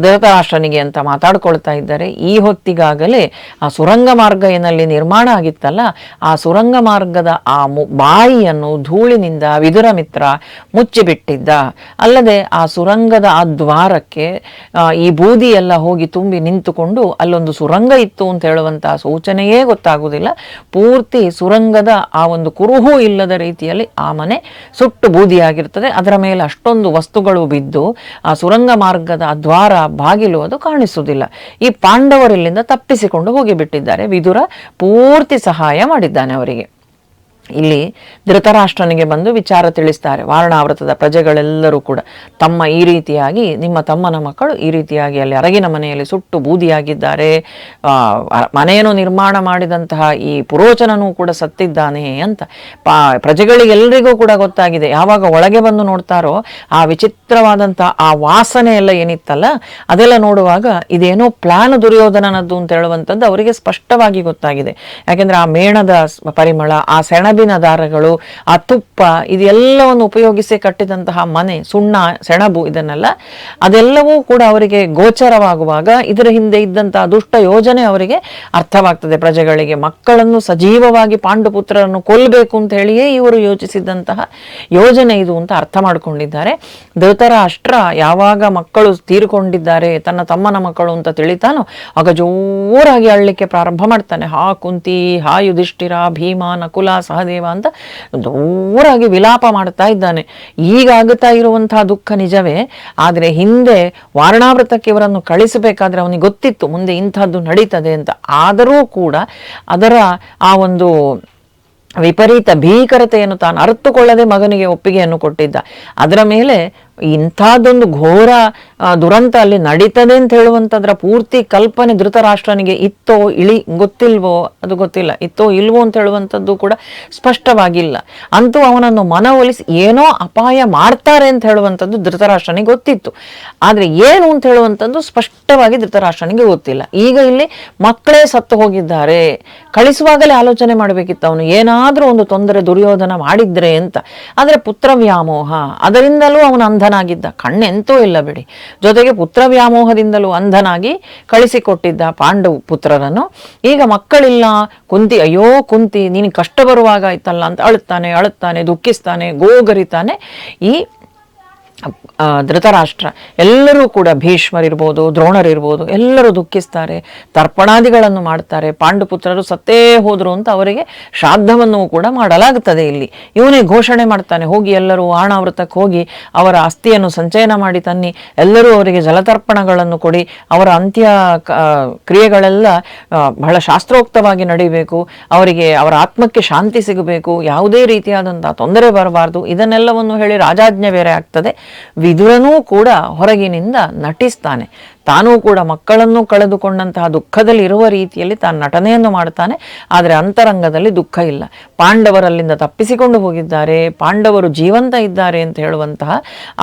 A: ಧೃತರಾಷ್ಟ್ರನಿಗೆ ಅಂತ ಮಾತಾಡ್ಕೊಳ್ತಾ ಇದ್ದಾರೆ. ಈ ಹೊತ್ತಿಗಾಗಲೇ ಆ ಸುರಂಗ ಮಾರ್ಗ ಏನಲ್ಲಿ ನಿರ್ಮಾಣ ಆಗಿತ್ತಲ್ಲ, ಆ ಸುರಂಗ ಮಾರ್ಗದ ಆ ಬಾಯಿಯನ್ನು ಧೂಳಿನಿಂದ ವಿದುರಮಿತ್ರ ಮುಚ್ಚಿಬಿಟ್ಟಿದ್ದ. ಅಲ್ಲದೆ ಆ ಸುರಂಗದ ಆ ದ್ವಾರಕ್ಕೆ ಈ ಬೂದಿ ಎಲ್ಲ ಹೋಗಿ ತುಂಬಿ ನಿಂತುಕೊಂಡು ಅಲ್ಲೊಂದು ಸುರಂಗ ಇತ್ತು ಅಂತ ಹೇಳುವಂತಹ ಸೂಚನೆಯೇ ಗೊತ್ತಾಗುವುದಿಲ್ಲ. ಪೂರ್ತಿ ಸುರಂಗದ ಆ ಒಂದು ಕುರುಹು ಇಲ್ಲದ ರೀತಿಯಲ್ಲಿ ಆ ಮನೆ ಸುಟ್ಟು ಬೂದಿಯಾಗಿರ್ತದೆ. ಅದರ ಮೇಲೆ ಅಷ್ಟೊಂದು ವಸ್ತುಗಳು ಬಿದ್ದು ಆ ಸುರಂಗ ಮಾರ್ಗದ ದ್ವಾರ ಬಾಗಿಲು ಅದು ಕಾಣಿಸುವುದಿಲ್ಲ. ಈ ಪಾಂಡವರಿಲ್ಲಿಂದ ತಪ್ಪಿಸಿಕೊಂಡು ಹೋಗಿಬಿಟ್ಟಿದ್ದಾರೆ. ವಿದುರ ಪೂರ್ತಿ ಸಹಾಯ ಮಾಡಿದ್ದಾನೆ ಅವರಿಗೆ. ಇಲ್ಲಿ ಧೃತರಾಷ್ಟ್ರನಿಗೆ ಬಂದು ವಿಚಾರ ತಿಳಿಸ್ತಾರೆ. ವಾರಣಾವೃತದ ಪ್ರಜೆಗಳೆಲ್ಲರೂ ಕೂಡ ತಮ್ಮ ಈ ರೀತಿಯಾಗಿ ನಿಮ್ಮ ತಮ್ಮನ ಮಕ್ಕಳು ಈ ರೀತಿಯಾಗಿ ಅಲ್ಲಿ ಅರಗಿನ ಮನೆಯಲ್ಲಿ ಸುಟ್ಟು ಬೂದಿಯಾಗಿದ್ದಾರೆ, ಮನೆಯನ್ನು ನಿರ್ಮಾಣ ಮಾಡಿದಂತಹ ಈ ಪುರೋಚನನೂ ಕೂಡ ಸತ್ತಿದ್ದಾನೆ ಅಂತ ಪ್ರಜೆಗಳಿಗೆಲ್ಲರಿಗೂ ಕೂಡ ಗೊತ್ತಾಗಿದೆ. ಯಾವಾಗ ಒಳಗೆ ಬಂದು ನೋಡ್ತಾರೋ ಆ ವಿಚಿತ್ರವಾದಂತಹ ಆ ವಾಸನೆ ಎಲ್ಲ ಏನಿತ್ತಲ್ಲ ಅದೆಲ್ಲ ನೋಡುವಾಗ ಇದೇನೋ ಪ್ಲಾನ್ ದುರ್ಯೋಧನನದ್ದು ಅಂತ ಹೇಳುವಂಥದ್ದು ಅವರಿಗೆ ಸ್ಪಷ್ಟವಾಗಿ ಗೊತ್ತಾಗಿದೆ. ಯಾಕೆಂದ್ರೆ ಆ ಮೇಣದ ಪರಿಮಳ, ಆ ಸೆಣಬಿನ ದಾರಗಳು, ಆ ತುಪ್ಪ, ಇದೆಲ್ಲವನ್ನು ಉಪಯೋಗಿಸಿ ಕಟ್ಟಿದಂತಹ ಮನೆ, ಸುಣ್ಣ, ಸೆಣಬು, ಇದನ್ನೆಲ್ಲ ಅದೆಲ್ಲವೂ ಕೂಡ ಅವರಿಗೆ ಗೋಚರವಾಗುವಾಗ ಇದರ ಹಿಂದೆ ಇದ್ದಂತಹ ದುಷ್ಟ ಯೋಜನೆ ಅವರಿಗೆ ಅರ್ಥವಾಗ್ತದೆ. ಪ್ರಜೆಗಳಿಗೆ ಮಕ್ಕಳನ್ನು ಸಜೀವವಾಗಿ ಪಾಂಡುಪುತ್ರರನ್ನು ಕೊಲ್ಲಬೇಕು ಅಂತ ಹೇಳಿಯೇ ಇವರು ಯೋಚಿಸಿದಂತಹ ಯೋಜನೆ ಇದು ಅಂತ ಅರ್ಥ ಮಾಡಿಕೊಂಡಿದ್ದಾರೆ. ಧೃತರಾಷ್ಟ್ರ ಯಾವಾಗ ಮಕ್ಕಳು ತೀರಿಕೊಂಡಿದ್ದಾರೆ, ತನ್ನ ತಮ್ಮನ ಮಕ್ಕಳು ಅಂತ ತಿಳಿತಾನೋ ಆಗ ಜೋರಾಗಿ ಅಳ್ಲಿಕ್ಕೆ ಪ್ರಾರಂಭ ಮಾಡ್ತಾನೆ. ಹಾ ಕುಂತಿ, ಹಾ ಯುಧಿಷ್ಠಿರ, ಭೀಮ, ನಕುಲ, ಸಹದೇವ ಅಂತ ಜೋರಾಗಿ ವಿಲಾಪ ಮಾಡ್ತಾ ಇದ್ದಾನೆ. ಈಗಾಗುತ್ತಾ ಇರುವಂತಹ ದುಃಖ ನಿಜವೇ, ಆದರೆ ಹಿಂದೆ ವಾರಣಾವೃತಕ್ಕೆ ಇವರನ್ನು ಕಳಿಸಬೇಕಾದ್ರೆ ಅವನಿಗೆ ಗೊತ್ತಿತ್ತು ಮುಂದೆ ಇಂಥದ್ದು ನಡೀತದೆ ಅಂತ. ಆದರೂ ಕೂಡ ಅದರ ಆ ಒಂದು ವಿಪರೀತ ಭೀಕರತೆಯನ್ನು ತಾನು ಅರ್ಥಕೊಳ್ಳದೆ ಮಗನಿಗೆ ಒಪ್ಪಿಗೆಯನ್ನು ಕೊಟ್ಟಿದ್ದ. ಅದರ ಮೇಲೆ ಇಂಥದ್ದೊಂದು ಘೋರ ದುರಂತ ಅಲ್ಲಿ ನಡೀತದೆ ಅಂತ ಹೇಳುವಂಥದ್ರ ಪೂರ್ತಿ ಕಲ್ಪನೆ ಧೃತರಾಷ್ಟ್ರನಿಗೆ ಇತ್ತೋ ಗೊತ್ತಿಲ್ವೋ, ಅದು ಗೊತ್ತಿಲ್ಲ. ಇತ್ತೋ ಇಲ್ವೋ ಅಂತ ಹೇಳುವಂಥದ್ದು ಕೂಡ ಸ್ಪಷ್ಟವಾಗಿಲ್ಲ. ಅಂತೂ ಅವನನ್ನು ಮನವೊಲಿಸಿ ಏನೋ ಅಪಾಯ ಮಾಡ್ತಾರೆ ಅಂತ ಹೇಳುವಂಥದ್ದು ಧೃತರಾಷ್ಟ್ರನಿಗೆ ಗೊತ್ತಿತ್ತು. ಆದರೆ ಏನು ಅಂತ ಹೇಳುವಂಥದ್ದು ಸ್ಪಷ್ಟವಾಗಿ ಧೃತರಾಷ್ಟ್ರನಿಗೆ ಗೊತ್ತಿಲ್ಲ. ಈಗ ಇಲ್ಲಿ ಮಕ್ಕಳೇ ಸತ್ತು ಹೋಗಿದ್ದಾರೆ. ಕಳಿಸುವಾಗಲೇ ಆಲೋಚನೆ ಮಾಡಬೇಕಿತ್ತು ಅವನು, ಏನಾದರೂ ಒಂದು ತೊಂದರೆ ದುರ್ಯೋಧನ ಮಾಡಿದ್ರೆ ಅಂತ. ಆದರೆ ಪುತ್ರ ವ್ಯಾಮೋಹ, ಅದರಿಂದಲೂ ಅವನು ಅಂಧನಾಗಿದ್ದ, ಕಣ್ಣೆಂತೂ ಇಲ್ಲ ಬಿಡಿ. ಜೊತೆಗೆ ಪುತ್ರ ವ್ಯಾಮೋಹದಿಂದಲೂ ಅಂಧನಾಗಿ ಕಳಿಸಿಕೊಟ್ಟಿದ್ದ ಪಾಂಡವ ಪುತ್ರರನ್ನು. ಈಗ ಮಕ್ಕಳಿಲ್ಲ. ಕುಂತಿ, ಅಯ್ಯೋ ಕುಂತಿ, ನೀನು ಕಷ್ಟ ಬರುವಾಗ ಆಯ್ತಲ್ಲ ಅಂತ ಅಳುತ್ತಾನೆ, ದುಃಖಿಸ್ತಾನೆ, ಗೋಗರಿತಾನೆ ಈ ಧೃತರಾಷ್ಟ್ರ. ಎಲ್ಲರೂ ಕೂಡ ಭೀಷ್ಮರಿರ್ಬೋದು, ದ್ರೋಣರಿರ್ಬೋದು, ಎಲ್ಲರೂ ದುಃಖಿಸ್ತಾರೆ, ತರ್ಪಣಾದಿಗಳನ್ನು ಮಾಡ್ತಾರೆ. ಪಾಂಡುಪುತ್ರರು ಸತ್ತೇ ಹೋದ್ರು ಅಂತ ಅವರಿಗೆ ಶ್ರಾದ್ದವನ್ನು ಕೂಡ ಮಾಡಲಾಗುತ್ತದೆ. ಇಲ್ಲಿ ಇವನೇ ಘೋಷಣೆ ಮಾಡ್ತಾನೆ, ಹೋಗಿ ಎಲ್ಲರೂ ವಾರಣಾವೃತಕ್ಕೆ ಹೋಗಿ ಅವರ ಅಸ್ಥಿಯನ್ನು ಸಂಚಯನ ಮಾಡಿ ತನ್ನಿ, ಎಲ್ಲರೂ ಅವರಿಗೆ ಜಲತರ್ಪಣಗಳನ್ನು ಕೊಡಿ, ಅವರ ಅಂತ್ಯ ಕ್ರಿಯೆಗಳೆಲ್ಲ ಬಹಳ ಶಾಸ್ತ್ರೋಕ್ತವಾಗಿ ನಡೀಬೇಕು, ಅವರಿಗೆ ಅವರ ಆತ್ಮಕ್ಕೆ ಶಾಂತಿ ಸಿಗಬೇಕು, ಯಾವುದೇ ರೀತಿಯಾದಂತಹ ತೊಂದರೆ ಬರಬಾರ್ದು, ಇದನ್ನೆಲ್ಲವನ್ನು ಹೇಳಿ ರಾಜಾಜ್ಞೆ ಬೇರೆ ಆಗ್ತದೆ. ವಿದುರನೂ ಕೂಡ ಹೊರಗಿನಿಂದ ನಟಿಸ್ತಾನೆ. ತಾನೂ ಕೂಡ ಮಕ್ಕಳನ್ನು ಕಳೆದುಕೊಂಡಂತಹ ದುಃಖದಲ್ಲಿ ಇರುವ ರೀತಿಯಲ್ಲಿ ತಾನು ನಟನೆಯನ್ನು ಮಾಡ್ತಾನೆ. ಆದರೆ ಅಂತರಂಗದಲ್ಲಿ ದುಃಖ ಇಲ್ಲ. ಪಾಂಡವರಲ್ಲಿಂದ ತಪ್ಪಿಸಿಕೊಂಡು ಹೋಗಿದ್ದಾರೆ, ಪಾಂಡವರು ಜೀವಂತ ಇದ್ದಾರೆ ಅಂತ ಹೇಳುವಂತಹ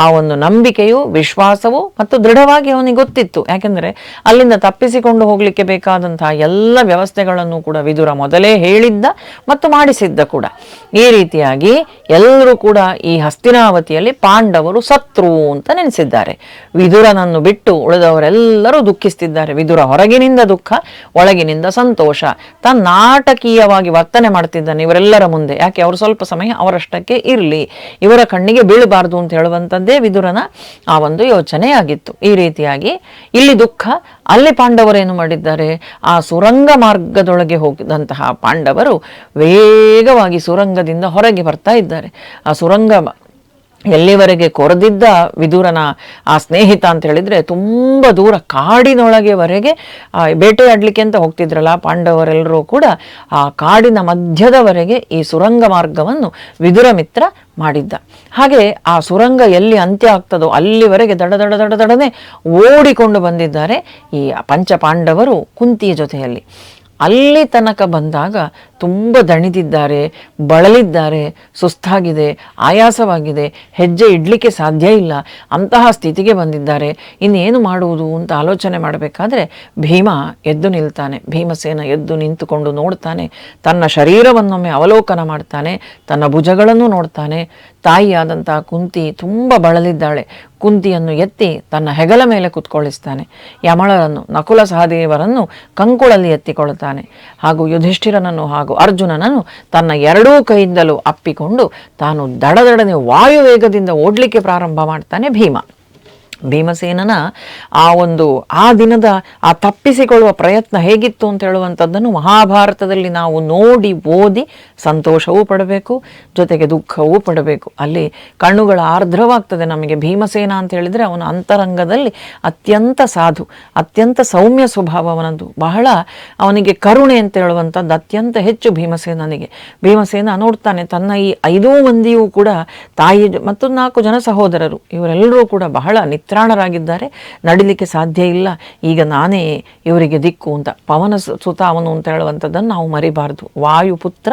A: ಆ ಒಂದು ನಂಬಿಕೆಯು, ವಿಶ್ವಾಸವು ಮತ್ತು ದೃಢವಾಗಿ ಅವನಿಗೆ ಗೊತ್ತಿತ್ತು. ಯಾಕೆಂದರೆ ಅಲ್ಲಿಂದ ತಪ್ಪಿಸಿಕೊಂಡು ಹೋಗಲಿಕ್ಕೆ ಬೇಕಾದಂತಹ ಎಲ್ಲ ವ್ಯವಸ್ಥೆಗಳನ್ನು ಕೂಡ ವಿದುರ ಮೊದಲೇ ಹೇಳಿದ್ದ ಮತ್ತು ಮಾಡಿಸಿದ್ದ ಕೂಡ. ಈ ರೀತಿಯಾಗಿ ಎಲ್ಲರೂ ಕೂಡ ಈ ಹಸ್ತಿನಾವತಿಯಲ್ಲಿ ಪಾಂಡವರು ಸತ್ರು ಅಂತ ನೆನೆಸಿದ್ದಾರೆ. ವಿದುರನನ್ನು ಬಿಟ್ಟು ಉಳಿದವರೆಲ್ಲರೂ ದುಃಖಿಸ್ತಿದ್ದಾರೆ. ವಿದುರ ಹೊರಗಿನಿಂದ ದುಃಖ, ಒಳಗಿನಿಂದ ಸಂತೋಷ. ತಾನು ನಾಟಕೀಯವಾಗಿ ವರ್ತನೆ ಮಾಡ್ತಿದ್ದಾನೆ ಇವರೆಲ್ಲರ ಮುಂದೆ. ಯಾಕೆ? ಅವರು ಸ್ವಲ್ಪ ಸಮಯ ಅವರಷ್ಟಕ್ಕೆ ಇರಲಿ, ಇವರ ಕಣ್ಣಿಗೆ ಬೀಳಬಾರ್ದು ಅಂತ ಹೇಳುವಂಥದ್ದೇ ವಿದುರನ ಆ ಒಂದು ಯೋಚನೆಯಾಗಿತ್ತು. ಈ ರೀತಿಯಾಗಿ ಇಲ್ಲಿ ದುಃಖ, ಅಲ್ಲಿ ಪಾಂಡವರೇನು ಮಾಡಿದ್ದಾರೆ? ಆ ಸುರಂಗ ಮಾರ್ಗದೊಳಗೆ ಹೋಗಿದಂತಹ ಪಾಂಡವರು ವೇಗವಾಗಿ ಸುರಂಗದಿಂದ ಹೊರಗೆ ಬರ್ತಾ ಇದ್ದಾರೆ. ಆ ಸುರಂಗ ಎಲ್ಲಿವರೆಗೆ ಕೊರೆದಿದ್ದ ವಿದುರನ ಆ ಸ್ನೇಹಿತ ಅಂತ ಹೇಳಿದ್ರೆ ತುಂಬ ದೂರ ಕಾಡಿನೊಳಗೆವರೆಗೆ ಬೇಟೆಯಾಡಲಿಕ್ಕೆ ಅಂತ ಹೋಗ್ತಿದ್ರಲ್ಲ ಪಾಂಡವರೆಲ್ಲರೂ ಕೂಡ, ಆ ಕಾಡಿನ ಮಧ್ಯದವರೆಗೆ ಈ ಸುರಂಗ ಮಾರ್ಗವನ್ನು ವಿದುರ ಮಿತ್ರ ಮಾಡಿದ್ದ. ಹಾಗೆ ಆ ಸುರಂಗ ಎಲ್ಲಿ ಅಂತ್ಯ ಆಗ್ತದೋ ಅಲ್ಲಿವರೆಗೆ ದಡನೆ ಓಡಿಕೊಂಡು ಬಂದಿದ್ದಾರೆ ಈ ಪಂಚಪಾಂಡವರು ಕುಂತಿಯ ಜೊತೆಯಲ್ಲಿ. ಅಲ್ಲಿ ತನಕ ಬಂದಾಗ ತುಂಬ ದಣಿದಿದ್ದಾರೆ, ಬಳಲಿದ್ದಾರೆ, ಸುಸ್ತಾಗಿದೆ, ಆಯಾಸವಾಗಿದೆ, ಹೆಜ್ಜೆ ಇಡಲಿಕ್ಕೆ ಸಾಧ್ಯ ಇಲ್ಲ, ಅಂತಹ ಸ್ಥಿತಿಗೆ ಬಂದಿದ್ದಾರೆ. ಇನ್ನೇನು ಮಾಡುವುದು ಅಂತ ಆಲೋಚನೆ ಮಾಡಬೇಕಾದ್ರೆ ಭೀಮ ಎದ್ದು ನಿಲ್ತಾನೆ. ಭೀಮಸೇನ ಎದ್ದು ನಿಂತುಕೊಂಡು ನೋಡ್ತಾನೆ, ತನ್ನ ಶರೀರವನ್ನೊಮ್ಮೆ ಅವಲೋಕನ ಮಾಡ್ತಾನೆ, ತನ್ನ ಭುಜಗಳನ್ನು ನೋಡ್ತಾನೆ. ತಾಯಿಯಾದಂತಹ ಕುಂತಿ ತುಂಬ ಬಳಲಿದ್ದಾಳೆ. ಕುಂತಿಯನ್ನು ಎತ್ತಿ ತನ್ನ ಹೆಗಲ ಮೇಲೆ ಕುತ್ಕೊಳ್ಳಿಸ್ತಾನೆ. ಯಮಳರನ್ನು, ನಕುಲ ಸಹದೇವರನ್ನು ಕಂಕುಳಲ್ಲಿ ಎತ್ತಿಕೊಳ್ತಾನೆ. ಹಾಗೂ ಯುಧಿಷ್ಠಿರನನ್ನು ಹಾಗೂ ಅರ್ಜುನನನ್ನು ತನ್ನ ಎರಡೂ ಕೈಯಿಂದಲೂ ಅಪ್ಪಿಕೊಂಡು ತಾನು ದಡದಡನೆ ವಾಯುವೇಗದಿಂದ ಓಡಲಿಕ್ಕೆ ಪ್ರಾರಂಭ ಮಾಡ್ತಾನೆ ಭೀಮ. ಭೀಮಸೇನನ ಆ ದಿನದ ಆ ತಪ್ಪಿಸಿಕೊಳ್ಳುವ ಪ್ರಯತ್ನ ಹೇಗಿತ್ತು ಅಂತ ಹೇಳುವಂಥದ್ದನ್ನು ಮಹಾಭಾರತದಲ್ಲಿ ನಾವು ನೋಡಿ ಓದಿ ಸಂತೋಷವೂ ಪಡಬೇಕು, ಜೊತೆಗೆ ದುಃಖವೂ ಪಡಬೇಕು. ಅಲ್ಲಿ ಕಣ್ಣುಗಳ ಆರ್ದ್ರವಾಗ್ತದೆ ನಮಗೆ. ಭೀಮಸೇನ ಅಂತ ಹೇಳಿದರೆ ಅವನ ಅಂತರಂಗದಲ್ಲಿ ಅತ್ಯಂತ ಸಾಧು, ಅತ್ಯಂತ ಸೌಮ್ಯ ಸ್ವಭಾವವನದ್ದು, ಬಹಳ ಅವನಿಗೆ ಕರುಣೆ ಅಂತ ಹೇಳುವಂಥದ್ದು ಅತ್ಯಂತ ಹೆಚ್ಚು ಭೀಮಸೇನನಿಗೆ. ಭೀಮಸೇನ ನೋಡ್ತಾನೆ ತನ್ನ ಈ 5 ಮಂದಿಯೂ ಕೂಡ ತಾಯಿ ಮತ್ತು 4 ಜನ ಸಹೋದರರು, ಇವರೆಲ್ಲರೂ ಕೂಡ ಬಹಳ ನಿತ್ರಾಣರಾಗಿದ್ದಾರೆ, ನಡಿಲಿಕ್ಕೆ ಸಾಧ್ಯ ಇಲ್ಲ, ಈಗ ನಾನೇ ಇವರಿಗೆ ದಿಕ್ಕು ಅಂತ. ಪವನ ಸುತ ಅವನು ಅಂತ ಹೇಳುವಂಥದ್ದನ್ನು ನಾವು ಮರಿಬಾರ್ದು. ವಾಯುಪುತ್ರ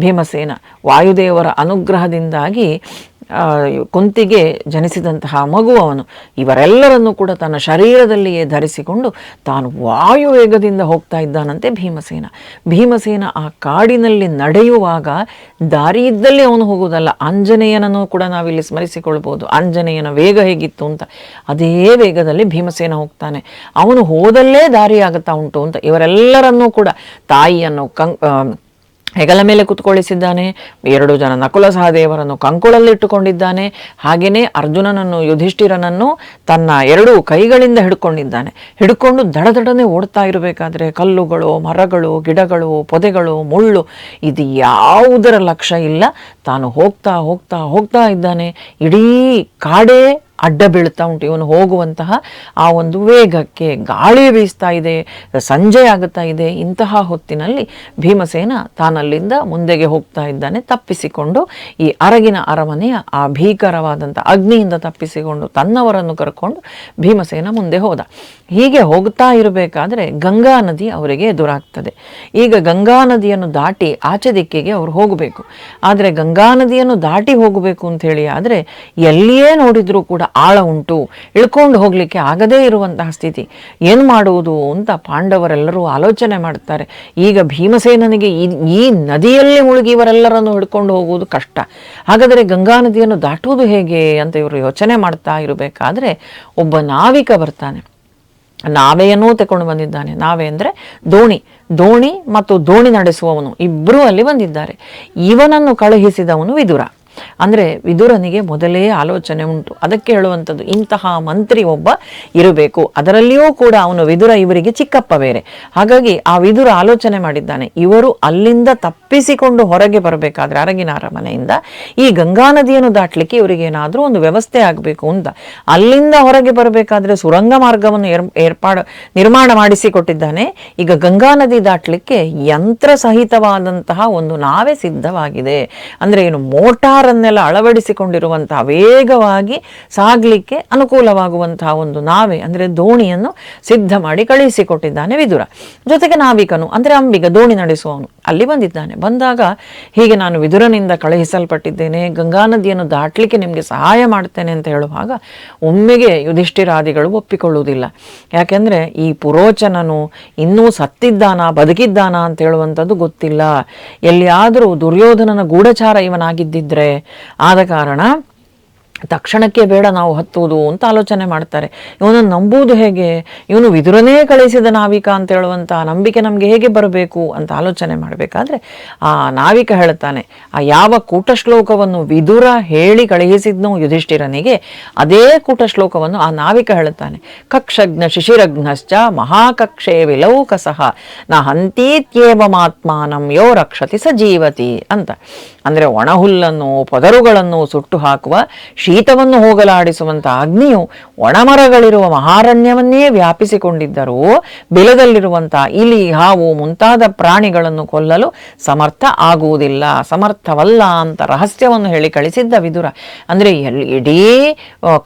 A: ಭೀಮಸೇನ, ವಾಯುದೇವರ ಅನುಗ್ರಹದಿಂದಾಗಿ ಕುಂತಿಗೆ ಜನಿಸಿದಂತಹ ಮಗು ಅವನು. ಇವರೆಲ್ಲರನ್ನು ಕೂಡ ತನ್ನ ಶರೀರದಲ್ಲಿಯೇ ಧರಿಸಿಕೊಂಡು ತಾನು ವಾಯುವೇಗದಿಂದ ಹೋಗ್ತಾ ಇದ್ದಾನಂತೆ ಭೀಮಸೇನ. ಭೀಮಸೇನ ಆ ಕಾಡಿನಲ್ಲಿ ನಡೆಯುವಾಗ ದಾರಿ ಇದ್ದಲ್ಲಿ ಅವನು ಹೋಗುವುದಲ್ಲ, ಆಂಜನೇಯನನ್ನು ಕೂಡ ನಾವಿಲ್ಲಿ ಸ್ಮರಿಸಿಕೊಳ್ಬೋದು. ಆಂಜನೇಯನ ವೇಗ ಹೇಗಿತ್ತು ಅಂತ ಅದೇ ವೇಗದಲ್ಲಿ ಭೀಮಸೇನ ಹೋಗ್ತಾನೆ. ಅವನು ಹೋದಲ್ಲೇ ದಾರಿ ಆಗುತ್ತಾ ಉಂಟು ಅಂತ ಇವರೆಲ್ಲರನ್ನೂ ಕೂಡ ತಾಯಿಯನ್ನು ಹೆಗಲ ಮೇಲೆ ಕುತ್ಕೊಳ್ಳಿಸಿದ್ದಾನೆ. 2 ಜನ ನಕುಲ ಸಹದೇವರನ್ನು ಕಂಕುಳಲ್ಲಿಟ್ಟುಕೊಂಡಿದ್ದಾನೆ. ಹಾಗೆಯೇ ಅರ್ಜುನನನ್ನು, ಯುಧಿಷ್ಠಿರನನ್ನು ತನ್ನ 2 ಕೈಗಳಿಂದ ಹಿಡ್ಕೊಂಡಿದ್ದಾನೆ. ಹಿಡ್ಕೊಂಡು ದಡದಡನೆ ಓಡ್ತಾ ಇರಬೇಕಾದ್ರೆ ಕಲ್ಲುಗಳು, ಮರಗಳು, ಗಿಡಗಳು, ಪೊದೆಗಳು, ಮುಳ್ಳು, ಇದು ಯಾವುದರ ಲಕ್ಷ್ಯ ಇಲ್ಲ. ತಾನು ಹೋಗ್ತಾ ಹೋಗ್ತಾ ಹೋಗ್ತಾ ಇದ್ದಾನೆ. ಇಡೀ ಕಾಡೇ ಅಡ್ಡ ಬೀಳ್ತಾ ಉಂಟು ಇವನು ಹೋಗುವಂತಹ ಆ ಒಂದು ವೇಗಕ್ಕೆ. ಗಾಳಿ ಬೀಸ್ತಾ ಇದೆ, ಸಂಜೆ ಆಗುತ್ತಾ ಇದೆ. ಇಂತಹ ಹೊತ್ತಿನಲ್ಲಿ ಭೀಮಸೇನ ತಾನಲ್ಲಿಂದ ಮುಂದೆಗೆ ಹೋಗ್ತಾ ಇದ್ದಾನೆ, ತಪ್ಪಿಸಿಕೊಂಡು ಈ ಅರಗಿನ ಅರಮನೆಯ ಆ ಭೀಕರವಾದಂಥ ಅಗ್ನಿಯಿಂದ ತಪ್ಪಿಸಿಕೊಂಡು ತನ್ನವರನ್ನು ಕರ್ಕೊಂಡು ಭೀಮಸೇನ ಮುಂದೆ ಹೋದ. ಹೀಗೆ ಹೋಗ್ತಾ ಇರಬೇಕಾದ್ರೆ ಗಂಗಾ ನದಿ ಅವರಿಗೆ ಎದುರಾಗ್ತದೆ. ಈಗ ಗಂಗಾ ನದಿಯನ್ನು ದಾಟಿ ಆಚೆ ದಿಕ್ಕಿಗೆ ಅವರು ಹೋಗಬೇಕು. ಆದರೆ ಗಂಗಾ ನದಿಯನ್ನು ದಾಟಿ ಹೋಗಬೇಕು ಅಂಥೇಳಿ ಆದರೆ ಎಲ್ಲಿಯೇ ನೋಡಿದರೂ ಕೂಡ ಆಳ ಉಂಟು, ಇಳ್ಕೊಂಡು ಹೋಗಲಿಕ್ಕೆ ಆಗದೇ ಇರುವಂತಹ ಸ್ಥಿತಿ. ಏನು ಮಾಡುವುದು ಅಂತ ಪಾಂಡವರೆಲ್ಲರೂ ಆಲೋಚನೆ ಮಾಡ್ತಾರೆ. ಈಗ ಭೀಮಸೇನನಿಗೆ ಈ ನದಿಯಲ್ಲಿ ಮುಳುಗಿ ಇವರೆಲ್ಲರನ್ನು ಹಿಡ್ಕೊಂಡು ಹೋಗುವುದು ಕಷ್ಟ. ಹಾಗಾದರೆ ಗಂಗಾ ನದಿಯನ್ನು ದಾಟುವುದು ಹೇಗೆ ಅಂತ ಇವರು ಯೋಚನೆ ಮಾಡ್ತಾ ಇರಬೇಕಾದ್ರೆ ಒಬ್ಬ ನಾವಿಕ ಬರ್ತಾನೆ. ನಾವೆಯನ್ನೂ ತಗೊಂಡು ಬಂದಿದ್ದಾನೆ. ನಾವೆ ಅಂದರೆ ದೋಣಿ ಮತ್ತು ದೋಣಿ ನಡೆಸುವವನು ಇಬ್ಬರೂ ಅಲ್ಲಿ ಬಂದಿದ್ದಾರೆ. ಇವನನ್ನು ಕಳುಹಿಸಿದವನು ವಿದುರ. ಅಂದರೆ ವಿದುರನಿಗೆ ಮೊದಲೇ ಆಲೋಚನೆ ಉಂಟು. ಅದಕ್ಕೆ ಹೇಳುವಂಥದ್ದು ಇಂತಹ ಮಂತ್ರಿ ಒಬ್ಬ ಇರಬೇಕು. ಅದರಲ್ಲಿಯೂ ಕೂಡ ಅವನು ವಿದುರ ಇವರಿಗೆ ಚಿಕ್ಕಪ್ಪ ಬೇರೆ. ಹಾಗಾಗಿ ಆ ವಿದುರ ಆಲೋಚನೆ ಮಾಡಿದ್ದಾನೆ, ಇವರು ಅಲ್ಲಿಂದ ತಪ್ಪಿಸಿಕೊಂಡು ಹೊರಗೆ ಬರಬೇಕಾದ್ರೆ ಅರಗಿನ ಅರಮನೆಯಿಂದ ಈ ಗಂಗಾ ನದಿಯನ್ನು ದಾಟಲಿಕ್ಕೆ ಇವರಿಗೆ ಏನಾದರೂ ಒಂದು ವ್ಯವಸ್ಥೆ ಆಗಬೇಕು ಅಂತ. ಅಲ್ಲಿಂದ ಹೊರಗೆ ಬರಬೇಕಾದ್ರೆ ಸುರಂಗ ಮಾರ್ಗವನ್ನು ನಿರ್ಮಾಣ ಮಾಡಿಸಿಕೊಟ್ಟಿದ್ದಾನೆ. ಈಗ ಗಂಗಾ ನದಿ ದಾಟಲಿಕ್ಕೆ ಯಂತ್ರ ಸಹಿತವಾದಂತಹ ಒಂದು ನಾವೆ ಸಿದ್ಧವಾಗಿದೆ. ಅಂದರೆ ಏನು, ಮೋಟಾರ್ ಜನರನ್ನೆಲ್ಲ ಅಳವಡಿಸಿಕೊಂಡಿರುವಂತಹ ವೇಗವಾಗಿ ಸಾಗಲಿಕ್ಕೆ ಅನುಕೂಲವಾಗುವಂತಹ ಒಂದು ನಾವೆ ಅಂದರೆ ದೋಣಿಯನ್ನು ಸಿದ್ಧ ಮಾಡಿ ಕಳುಹಿಸಿಕೊಟ್ಟಿದ್ದಾನೆ ವಿದುರ. ಜೊತೆಗೆ ನಾವಿಕನು ಅಂದರೆ ಅಂಬಿಗ ದೋಣಿ ನಡೆಸುವವನು ಅಲ್ಲಿ ಬಂದಿದ್ದಾನೆ. ಬಂದಾಗ ಹೀಗೆ ನಾನು ವಿದುರನಿಂದ ಕಳುಹಿಸಲ್ಪಟ್ಟಿದ್ದೇನೆ, ಗಂಗಾ ನದಿಯನ್ನು ದಾಟಲಿಕ್ಕೆ ನಿಮಗೆ ಸಹಾಯ ಮಾಡ್ತೇನೆ ಅಂತ ಹೇಳುವಾಗ ಒಮ್ಮೆಗೆ ಯುಧಿಷ್ಠಿರಾದಿಗಳು ಒಪ್ಪಿಕೊಳ್ಳುವುದಿಲ್ಲ. ಯಾಕೆಂದರೆ ಈ ಪುರೋಚನನು ಇನ್ನೂ ಸತ್ತಿದ್ದಾನ ಬದುಕಿದ್ದಾನ ಅಂತ ಹೇಳುವಂಥದ್ದು ಗೊತ್ತಿಲ್ಲ. ಎಲ್ಲಿಯಾದರೂ ದುರ್ಯೋಧನನ ಗೂಢಚಾರ ಇವನಾಗಿದ್ದಿದ್ರೆ ಆದ ಕಾರಣ ತಕ್ಷಣಕ್ಕೆ ಬೇಡ ನಾವು ಹತ್ತುವುದು ಅಂತ ಆಲೋಚನೆ ಮಾಡ್ತಾರೆ. ಇವನನ್ನು ನಂಬುವುದು ಹೇಗೆ, ಇವನು ವಿದುರನೇ ಕಳಿಸಿದ ನಾವಿಕ ಅಂತ ಹೇಳುವಂಥ ನಂಬಿಕೆ ನಮಗೆ ಹೇಗೆ ಬರಬೇಕು ಅಂತ ಆಲೋಚನೆ ಮಾಡಬೇಕಾದ್ರೆ ಆ ನಾವಿಕ ಹೇಳ್ತಾನೆ, ಆ ಯಾವ ಕೂಟಶ್ಲೋಕವನ್ನು ವಿದುರ ಹೇಳಿ ಕಳುಹಿಸಿದ್ನೋ ಯುಧಿಷ್ಠಿರನಿಗೆ ಅದೇ ಕೂಟಶ್ಲೋಕವನ್ನು ಆ ನಾವಿಕ ಹೇಳ್ತಾನೆ. ಕಕ್ಷಗ್ನ ಶಿಶಿರಘ್ನಶ್ಚ ಮಹಾಕಕ್ಷೇ ವಿಲೌಕಸಃ ನ ಹಂತೀತ್ಯೇವಮಾತ್ಮಾನಂ ಯೋ ರಕ್ಷತಿ ಸ ಜೀವತಿ ಅಂತ. ಅಂದರೆ ಒಣಹುಲ್ಲನ್ನು ಪೊದರುಗಳನ್ನು ಸುಟ್ಟು ಹಾಕುವ ಶೀತವನ್ನು ಹೋಗಲಾಡಿಸುವಂಥ ಅಗ್ನಿಯು ಒಣಮರಗಳಿರುವ ಮಹಾರಣ್ಯವನ್ನೇ ವ್ಯಾಪಿಸಿಕೊಂಡಿದ್ದರೂ ಬಿಲದಲ್ಲಿರುವಂಥ ಇಲಿ ಹಾವು ಮುಂತಾದ ಪ್ರಾಣಿಗಳನ್ನು ಕೊಲ್ಲಲು ಸಮರ್ಥ ಆಗುವುದಿಲ್ಲ, ಸಮರ್ಥವಲ್ಲ ಅಂತ ರಹಸ್ಯವನ್ನು ಹೇಳಿ ಕಳಿಸಿದ್ದ ವಿದುರ. ಅಂದರೆ ಇಡೀ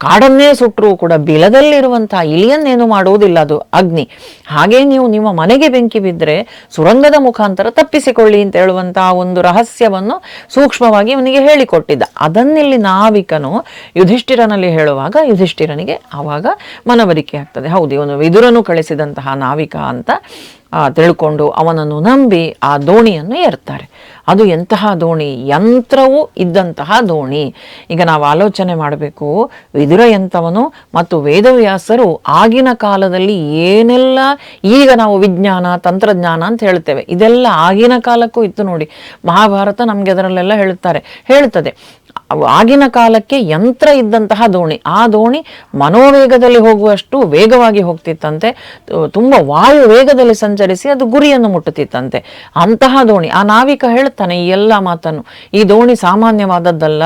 A: ಕಾಡನ್ನೇ ಸುಟ್ಟರೂ ಕೂಡ ಬಿಲದಲ್ಲಿರುವಂಥ ಇಲಿಯನ್ನೇನು ಮಾಡುವುದಿಲ್ಲ, ಅದು ಅಗ್ನಿ. ಹಾಗೇ ನೀವು ನಿಮ್ಮ ಮನೆಗೆ ಬೆಂಕಿ ಬಿದ್ದರೆ ಸುರಂಗದ ಮುಖಾಂತರ ತಪ್ಪಿಸಿಕೊಳ್ಳಿ ಅಂತ ಹೇಳುವಂಥ ಒಂದು ರಹಸ್ಯವನ್ನು ಸೂಕ್ಷ್ಮವಾಗಿ ಅವನಿಗೆ ಹೇಳಿಕೊಟ್ಟಿದ್ದ. ಅದನ್ನಿಲ್ಲಿ ನಾವಿಕನು ಯುಧಿಷ್ಠಿರನಲ್ಲಿ ಹೇಳುವಾಗ ಯುಧಿಷ್ಠಿರನಿಗೆ ಆವಾಗ ಮನವರಿಕೆ ಆಗ್ತದೆ. ಹೌದು, ಇವನು ವಿದುರನು ಕಳಿಸಿದಂತಹ ನಾವಿಕ ಅಂತ ತಿಳ್ಕೊಂಡು ಅವನನ್ನು ನಂಬಿ ಆ ದೋಣಿಯನ್ನು ಏರ್ತಾರೆ. ಅದು ಎಂತಹ ದೋಣಿ, ಯಂತ್ರವು ಇದ್ದಂತಹ ದೋಣಿ. ಈಗ ನಾವು ಆಲೋಚನೆ ಮಾಡಬೇಕು, ವಿದುರ ಎಂಥವನು ಮತ್ತು ವೇದವ್ಯಾಸರು ಆಗಿನ ಕಾಲದಲ್ಲಿ ಏನೆಲ್ಲ, ಈಗ ನಾವು ವಿಜ್ಞಾನ ತಂತ್ರಜ್ಞಾನ ಅಂತ ಹೇಳ್ತೇವೆ, ಇದೆಲ್ಲ ಆಗಿನ ಕಾಲಕ್ಕೂ ಇತ್ತು ನೋಡಿ. ಮಹಾಭಾರತ ನಮಗೆ ಅದರಲ್ಲೆಲ್ಲ ಹೇಳ್ತದೆ ಆಗಿನ ಕಾಲಕ್ಕೆ ಯಂತ್ರ ಇದ್ದಂತಹ ದೋಣಿ. ಆ ದೋಣಿ ಮನೋವೇಗದಲ್ಲಿ ಹೋಗುವಷ್ಟು ವೇಗವಾಗಿ ಹೋಗ್ತಿತ್ತಂತೆ, ತುಂಬ ವಾಯು ವೇಗದಲ್ಲಿ ಸಂಚರಿಸಿ ಅದು ಗುರಿಯನ್ನು ಮುಟ್ಟುತ್ತಿತ್ತಂತೆ. ಅಂತಹ ದೋಣಿ. ಆ ನಾವಿಕ ಹೇಳ್ತಾನೆ ಈ ಎಲ್ಲ ಮಾತನ್ನು, ಈ ದೋಣಿ ಸಾಮಾನ್ಯವಾದದ್ದಲ್ಲ,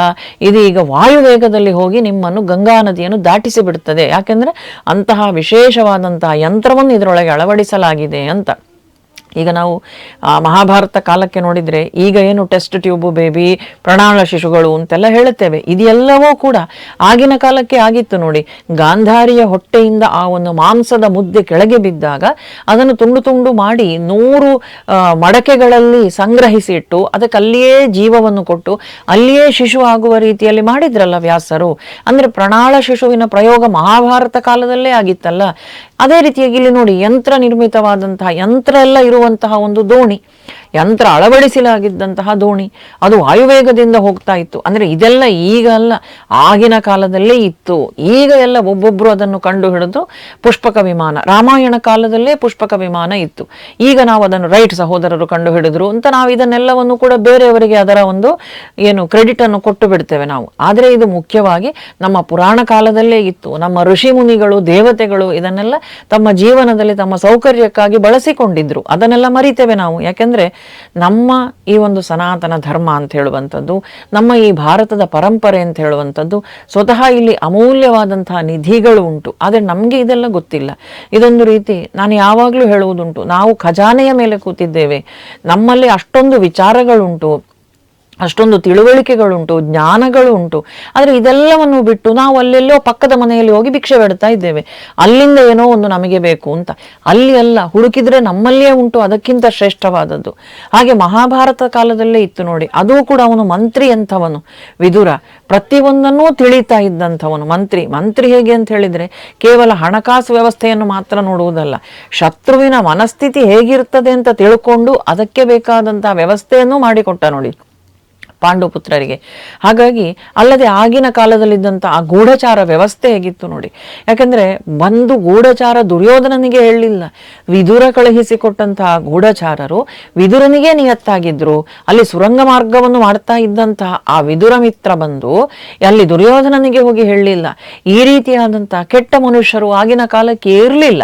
A: ಇದು ಈಗ ವಾಯು ವೇಗದಲ್ಲಿ ಹೋಗಿ ನಿಮ್ಮನ್ನು ಗಂಗಾ ನದಿಯನ್ನು ದಾಟಿಸಿ ಬಿಡುತ್ತದೆ. ಯಾಕೆಂದರೆ ಅಂತಹ ವಿಶೇಷವಾದಂತಹ ಯಂತ್ರವನ್ನು ಇದರೊಳಗೆ ಅಳವಡಿಸಲಾಗಿದೆ ಅಂತ. ಈಗ ನಾವು ಮಹಾಭಾರತ ಕಾಲಕ್ಕೆ ನೋಡಿದರೆ ಈಗ ಏನು ಟೆಸ್ಟ್ ಟ್ಯೂಬು ಬೇಬಿ, ಪ್ರಣಾಳ ಶಿಶುಗಳು ಅಂತೆಲ್ಲ ಹೇಳುತ್ತೇವೆ, ಇದೆಲ್ಲವೂ ಕೂಡ ಆಗಿನ ಕಾಲಕ್ಕೆ ಆಗಿತ್ತು ನೋಡಿ. ಗಾಂಧಾರಿಯ ಹೊಟ್ಟೆಯಿಂದ ಆ ಒಂದು ಮಾಂಸದ ಮುದ್ದೆ ಕೆಳಗೆ ಬಿದ್ದಾಗ ಅದನ್ನು ತುಂಡು ತುಂಡು ಮಾಡಿ 100 ಮಡಕೆಗಳಲ್ಲಿ ಸಂಗ್ರಹಿಸಿ ಇಟ್ಟು ಅದಕ್ಕೆ ಅಲ್ಲಿಯೇ ಜೀವವನ್ನು ಕೊಟ್ಟು ಅಲ್ಲಿಯೇ ಶಿಶು ಆಗುವ ರೀತಿಯಲ್ಲಿ ಮಾಡಿದ್ರಲ್ಲ ವ್ಯಾಸರು. ಅಂದರೆ ಪ್ರಣಾಳ ಶಿಶುವಿನ ಪ್ರಯೋಗ ಮಹಾಭಾರತ ಕಾಲದಲ್ಲೇ ಆಗಿತ್ತಲ್ಲ. ಅದೇ ರೀತಿಯಾಗಿ ಇಲ್ಲಿ ನೋಡಿ, ಯಂತ್ರ ನಿರ್ಮಿತವಾದಂತಹ, ಯಂತ್ರ ಎಲ್ಲ ಇರುವಂತಹ ಒಂದು ದೋಣಿ, ಯಂತ್ರ ಅಳವಡಿಸಲಾಗಿದ್ದಂತಹ ದೋಣಿ, ಅದು ವಾಯುವೇಗದಿಂದ ಹೋಗ್ತಾ ಇತ್ತು. ಅಂದರೆ ಇದೆಲ್ಲ ಈಗ ಅಲ್ಲ, ಆಗಿನ ಕಾಲದಲ್ಲೇ ಇತ್ತು. ಈಗ ಎಲ್ಲ ಒಬ್ಬೊಬ್ಬರು ಅದನ್ನು ಕಂಡು ಹಿಡಿದು ಪುಷ್ಪಕ ವಿಮಾನ, ರಾಮಾಯಣ ಕಾಲದಲ್ಲೇ ಪುಷ್ಪಕ ವಿಮಾನ ಇತ್ತು. ಈಗ ನಾವು ಅದನ್ನು ರೈಟ್ ಸಹೋದರರು ಕಂಡು ಹಿಡಿದ್ರು ಅಂತ ನಾವು ಇದನ್ನೆಲ್ಲವನ್ನು ಕೂಡ ಬೇರೆಯವರಿಗೆ ಅದರ ಒಂದು ಏನು ಕ್ರೆಡಿಟ್ ಅನ್ನು ಕೊಟ್ಟು ಬಿಡ್ತೇವೆ ನಾವು. ಆದರೆ ಇದು ಮುಖ್ಯವಾಗಿ ನಮ್ಮ ಪುರಾಣ ಕಾಲದಲ್ಲೇ ಇತ್ತು. ನಮ್ಮ ಋಷಿ ಮುನಿಗಳು, ದೇವತೆಗಳು ಇದನ್ನೆಲ್ಲ ತಮ್ಮ ಜೀವನದಲ್ಲಿ ತಮ್ಮ ಸೌಕರ್ಯಕ್ಕಾಗಿ ಬಳಸಿಕೊಂಡಿದ್ರು. ಅದನ್ನೆಲ್ಲ ಮರಿತೇವೆ ನಾವು. ಯಾಕೆಂದ್ರೆ ನಮ್ಮ ಈ ಒಂದು ಸನಾತನ ಧರ್ಮ ಅಂತ ಹೇಳುವಂಥದ್ದು, ನಮ್ಮ ಈ ಭಾರತದ ಪರಂಪರೆ ಅಂತ ಹೇಳುವಂಥದ್ದು, ಸ್ವತಃ ಇಲ್ಲಿ ಅಮೂಲ್ಯವಾದಂತಹ ನಿಧಿಗಳು ಉಂಟು. ಆದರೆ ನಮಗೆ ಇದೆಲ್ಲ ಗೊತ್ತಿಲ್ಲ. ಇದೊಂದು ರೀತಿ ನಾನು ಯಾವಾಗಲೂ ಹೇಳುವುದುಂಟು, ನಾವು ಖಜಾನೆಯ ಮೇಲೆ ಕೂತಿದ್ದೇವೆ, ನಮ್ಮಲ್ಲಿ ಅಷ್ಟೊಂದು ವಿಚಾರಗಳುಂಟು, ಅಷ್ಟೊಂದು ತಿಳುವಳಿಕೆಗಳುಂಟು, ಜ್ಞಾನಗಳು ಉಂಟು. ಆದರೆ ಇದೆಲ್ಲವನ್ನು ಬಿಟ್ಟು ನಾವು ಅಲ್ಲೆಲ್ಲೋ ಪಕ್ಕದ ಮನೆಯಲ್ಲಿ ಹೋಗಿ ಭಿಕ್ಷೆ ಬೇಡ್ತಾ ಇದ್ದೇವೆ, ಅಲ್ಲಿಂದ ಏನೋ ಒಂದು ನಮಗೆ ಬೇಕು ಅಂತ. ಅಲ್ಲಿ ಅಲ್ಲ, ಹುಡುಕಿದ್ರೆ ನಮ್ಮಲ್ಲಿಯೇ ಉಂಟು ಅದಕ್ಕಿಂತ ಶ್ರೇಷ್ಠವಾದದ್ದು. ಹಾಗೆ ಮಹಾಭಾರತ ಕಾಲದಲ್ಲೇ ಇತ್ತು ನೋಡಿ. ಅದು ಕೂಡ ಅವನು ಮಂತ್ರಿ ಅಂಥವನು ವಿದುರ, ಪ್ರತಿಯೊಂದನ್ನೂ ತಿಳಿತಾ ಇದ್ದಂಥವನು ಮಂತ್ರಿ ಹೇಗೆ ಅಂತ ಹೇಳಿದರೆ ಕೇವಲ ಹಣಕಾಸು ವ್ಯವಸ್ಥೆಯನ್ನು ಮಾತ್ರ ನೋಡುವುದಲ್ಲ, ಶತ್ರುವಿನ ಮನಸ್ಥಿತಿ ಹೇಗಿರ್ತದೆ ಅಂತ ತಿಳ್ಕೊಂಡು ಅದಕ್ಕೆ ಬೇಕಾದಂತಹ ವ್ಯವಸ್ಥೆಯನ್ನು ಮಾಡಿಕೊಟ್ಟ ನೋಡಿ ಪಾಂಡುಪುತ್ರರಿಗೆ. ಹಾಗಾಗಿ ಅಲ್ಲದೆ ಆಗಿನ ಕಾಲದಲ್ಲಿದ್ದಂಥ ಆ ಗೂಢಚಾರ ವ್ಯವಸ್ಥೆ ಹೇಗಿತ್ತು ನೋಡಿ. ಯಾಕಂದರೆ ಬಂದು ಗೂಢಚಾರ ದುರ್ಯೋಧನನಿಗೆ ಹೇಳಲಿಲ್ಲ, ವಿದುರ ಕಳುಹಿಸಿಕೊಟ್ಟಂತಹ ಗೂಢಚಾರರು ವಿದುರನಿಗೆ ನಿಯತ್ತಾಗಿದ್ರು. ಅಲ್ಲಿ ಸುರಂಗ ಮಾರ್ಗವನ್ನು ಮಾಡ್ತಾ ಇದ್ದಂತಹ ಆ ವಿದುರ ಮಿತ್ರ ಬಂದು ಅಲ್ಲಿ ದುರ್ಯೋಧನನಿಗೆ ಹೋಗಿ ಹೇಳಲಿಲ್ಲ. ಈ ರೀತಿಯಾದಂತಹ ಕೆಟ್ಟ ಮನುಷ್ಯರು ಆಗಿನ ಕಾಲಕ್ಕೆ ಇರಲಿಲ್ಲ.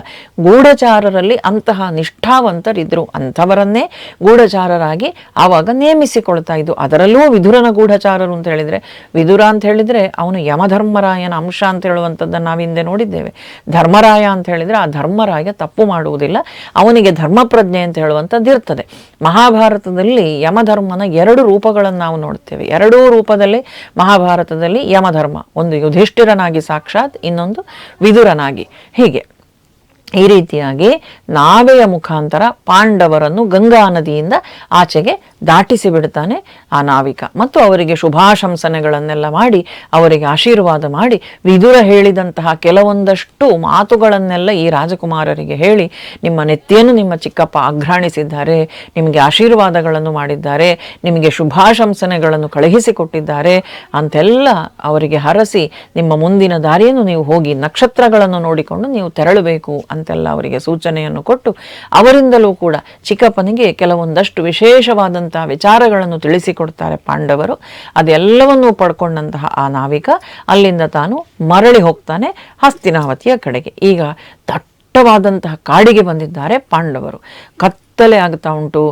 A: ಗೂಢಚಾರರಲ್ಲಿ ಅಂತಹ ನಿಷ್ಠಾವಂತರಿದ್ರು, ಅಂಥವರನ್ನೇ ಗೂಢಚಾರರಾಗಿ ಆವಾಗ ನೇಮಿಸಿಕೊಳ್ತಾ ಇದ್ದು. ಅದರಲ್ಲೂ ವಿದುರನ ಗೂಢಚಾರರು ಅಂತ ಹೇಳಿದರೆ, ವಿದುರ ಅಂತ ಹೇಳಿದರೆ ಅವನು ಯಮಧರ್ಮರಾಯನ ಅಂಶ ಅಂತ ಹೇಳುವಂಥದ್ದನ್ನು ನಾವು ಹಿಂದೆ ನೋಡಿದ್ದೇವೆ. ಧರ್ಮರಾಯ ಅಂತ ಹೇಳಿದರೆ ಆ ಧರ್ಮರಾಯ ತಪ್ಪು ಮಾಡುವುದಿಲ್ಲ, ಅವನಿಗೆ ಧರ್ಮಪ್ರಜ್ಞೆ ಅಂತ ಹೇಳುವಂಥದ್ದು ಇರ್ತದೆ. ಮಹಾಭಾರತದಲ್ಲಿ ಯಮಧರ್ಮನ 2 ರೂಪಗಳನ್ನು ನಾವು ನೋಡ್ತೇವೆ. 2 ರೂಪದಲ್ಲಿ ಮಹಾಭಾರತದಲ್ಲಿ ಯಮಧರ್ಮ, ಒಂದು ಯುಧಿಷ್ಠಿರನಾಗಿ ಸಾಕ್ಷಾತ್, ಇನ್ನೊಂದು ವಿದುರನಾಗಿ. ಹೀಗೆ ಈ ರೀತಿಯಾಗಿ ನಾವೆಯ ಮುಖಾಂತರ ಪಾಂಡವರನ್ನು ಗಂಗಾ ನದಿಯಿಂದ ಆಚೆಗೆ ದಾಟಿಸಿ ಬಿಡ್ತಾನೆ ಆ ನಾವಿಕ. ಮತ್ತು ಅವರಿಗೆ ಶುಭಾಶಂಸನೆಗಳನ್ನೆಲ್ಲ ಮಾಡಿ ಅವರಿಗೆ ಆಶೀರ್ವಾದ ಮಾಡಿ ವಿದುರ ಹೇಳಿದಂತಹ ಕೆಲವೊಂದಷ್ಟು ಮಾತುಗಳನ್ನೆಲ್ಲ ಈ ರಾಜಕುಮಾರರಿಗೆ ಹೇಳಿ, ನಿಮ್ಮ ನೆತ್ತಿಯನ್ನು ನಿಮ್ಮ ಚಿಕ್ಕಪ್ಪ ಅಘ್ರಾಣಿಸಿದ್ದಾರೆ, ನಿಮಗೆ ಆಶೀರ್ವಾದಗಳನ್ನು ಮಾಡಿದ್ದಾರೆ, ನಿಮಗೆ ಶುಭಾಶಂಸನೆಗಳನ್ನು ಕಳುಹಿಸಿಕೊಟ್ಟಿದ್ದಾರೆ ಅಂತೆಲ್ಲ ಅವರಿಗೆ ಹರಸಿ, ನಿಮ್ಮ ಮುಂದಿನ ದಾರಿಯನ್ನು ನೀವು ಹೋಗಿ ನಕ್ಷತ್ರಗಳನ್ನು ನೋಡಿಕೊಂಡು ನೀವು ತೆರಳಬೇಕು ಅಂತೆಲ್ಲ ಅವರಿಗೆ ಸೂಚನೆಯನ್ನು ಕೊಟ್ಟು, ಅವರಿಂದಲೂ ಕೂಡ ಚಿಕ್ಕಪ್ಪನಿಗೆ ಕೆಲವೊಂದಷ್ಟು ವಿಶೇಷವಾದಂತಹ ವಿಚಾರಗಳನ್ನು ತಿಳಿಸಿಕೊಡ್ತಾರೆ ಪಾಂಡವರು. ಅದೆಲ್ಲವನ್ನೂ ಪಡ್ಕೊಂಡಂತಹ ಆ ನಾವಿಕ ಅಲ್ಲಿಂದ ತಾನು ಮರಳಿ ಹೋಗ್ತಾನೆ ಹಸ್ತಿನಾವತಿಯ ಕಡೆಗೆ. ಈಗ ದಟ್ಟವಾದಂತಹ ಕಾಡಿಗೆ ಬಂದಿದ್ದಾರೆ ಪಾಂಡವರು. ಕತ್ತಲೆ ಆಗ್ತಾ ಉಂಟು.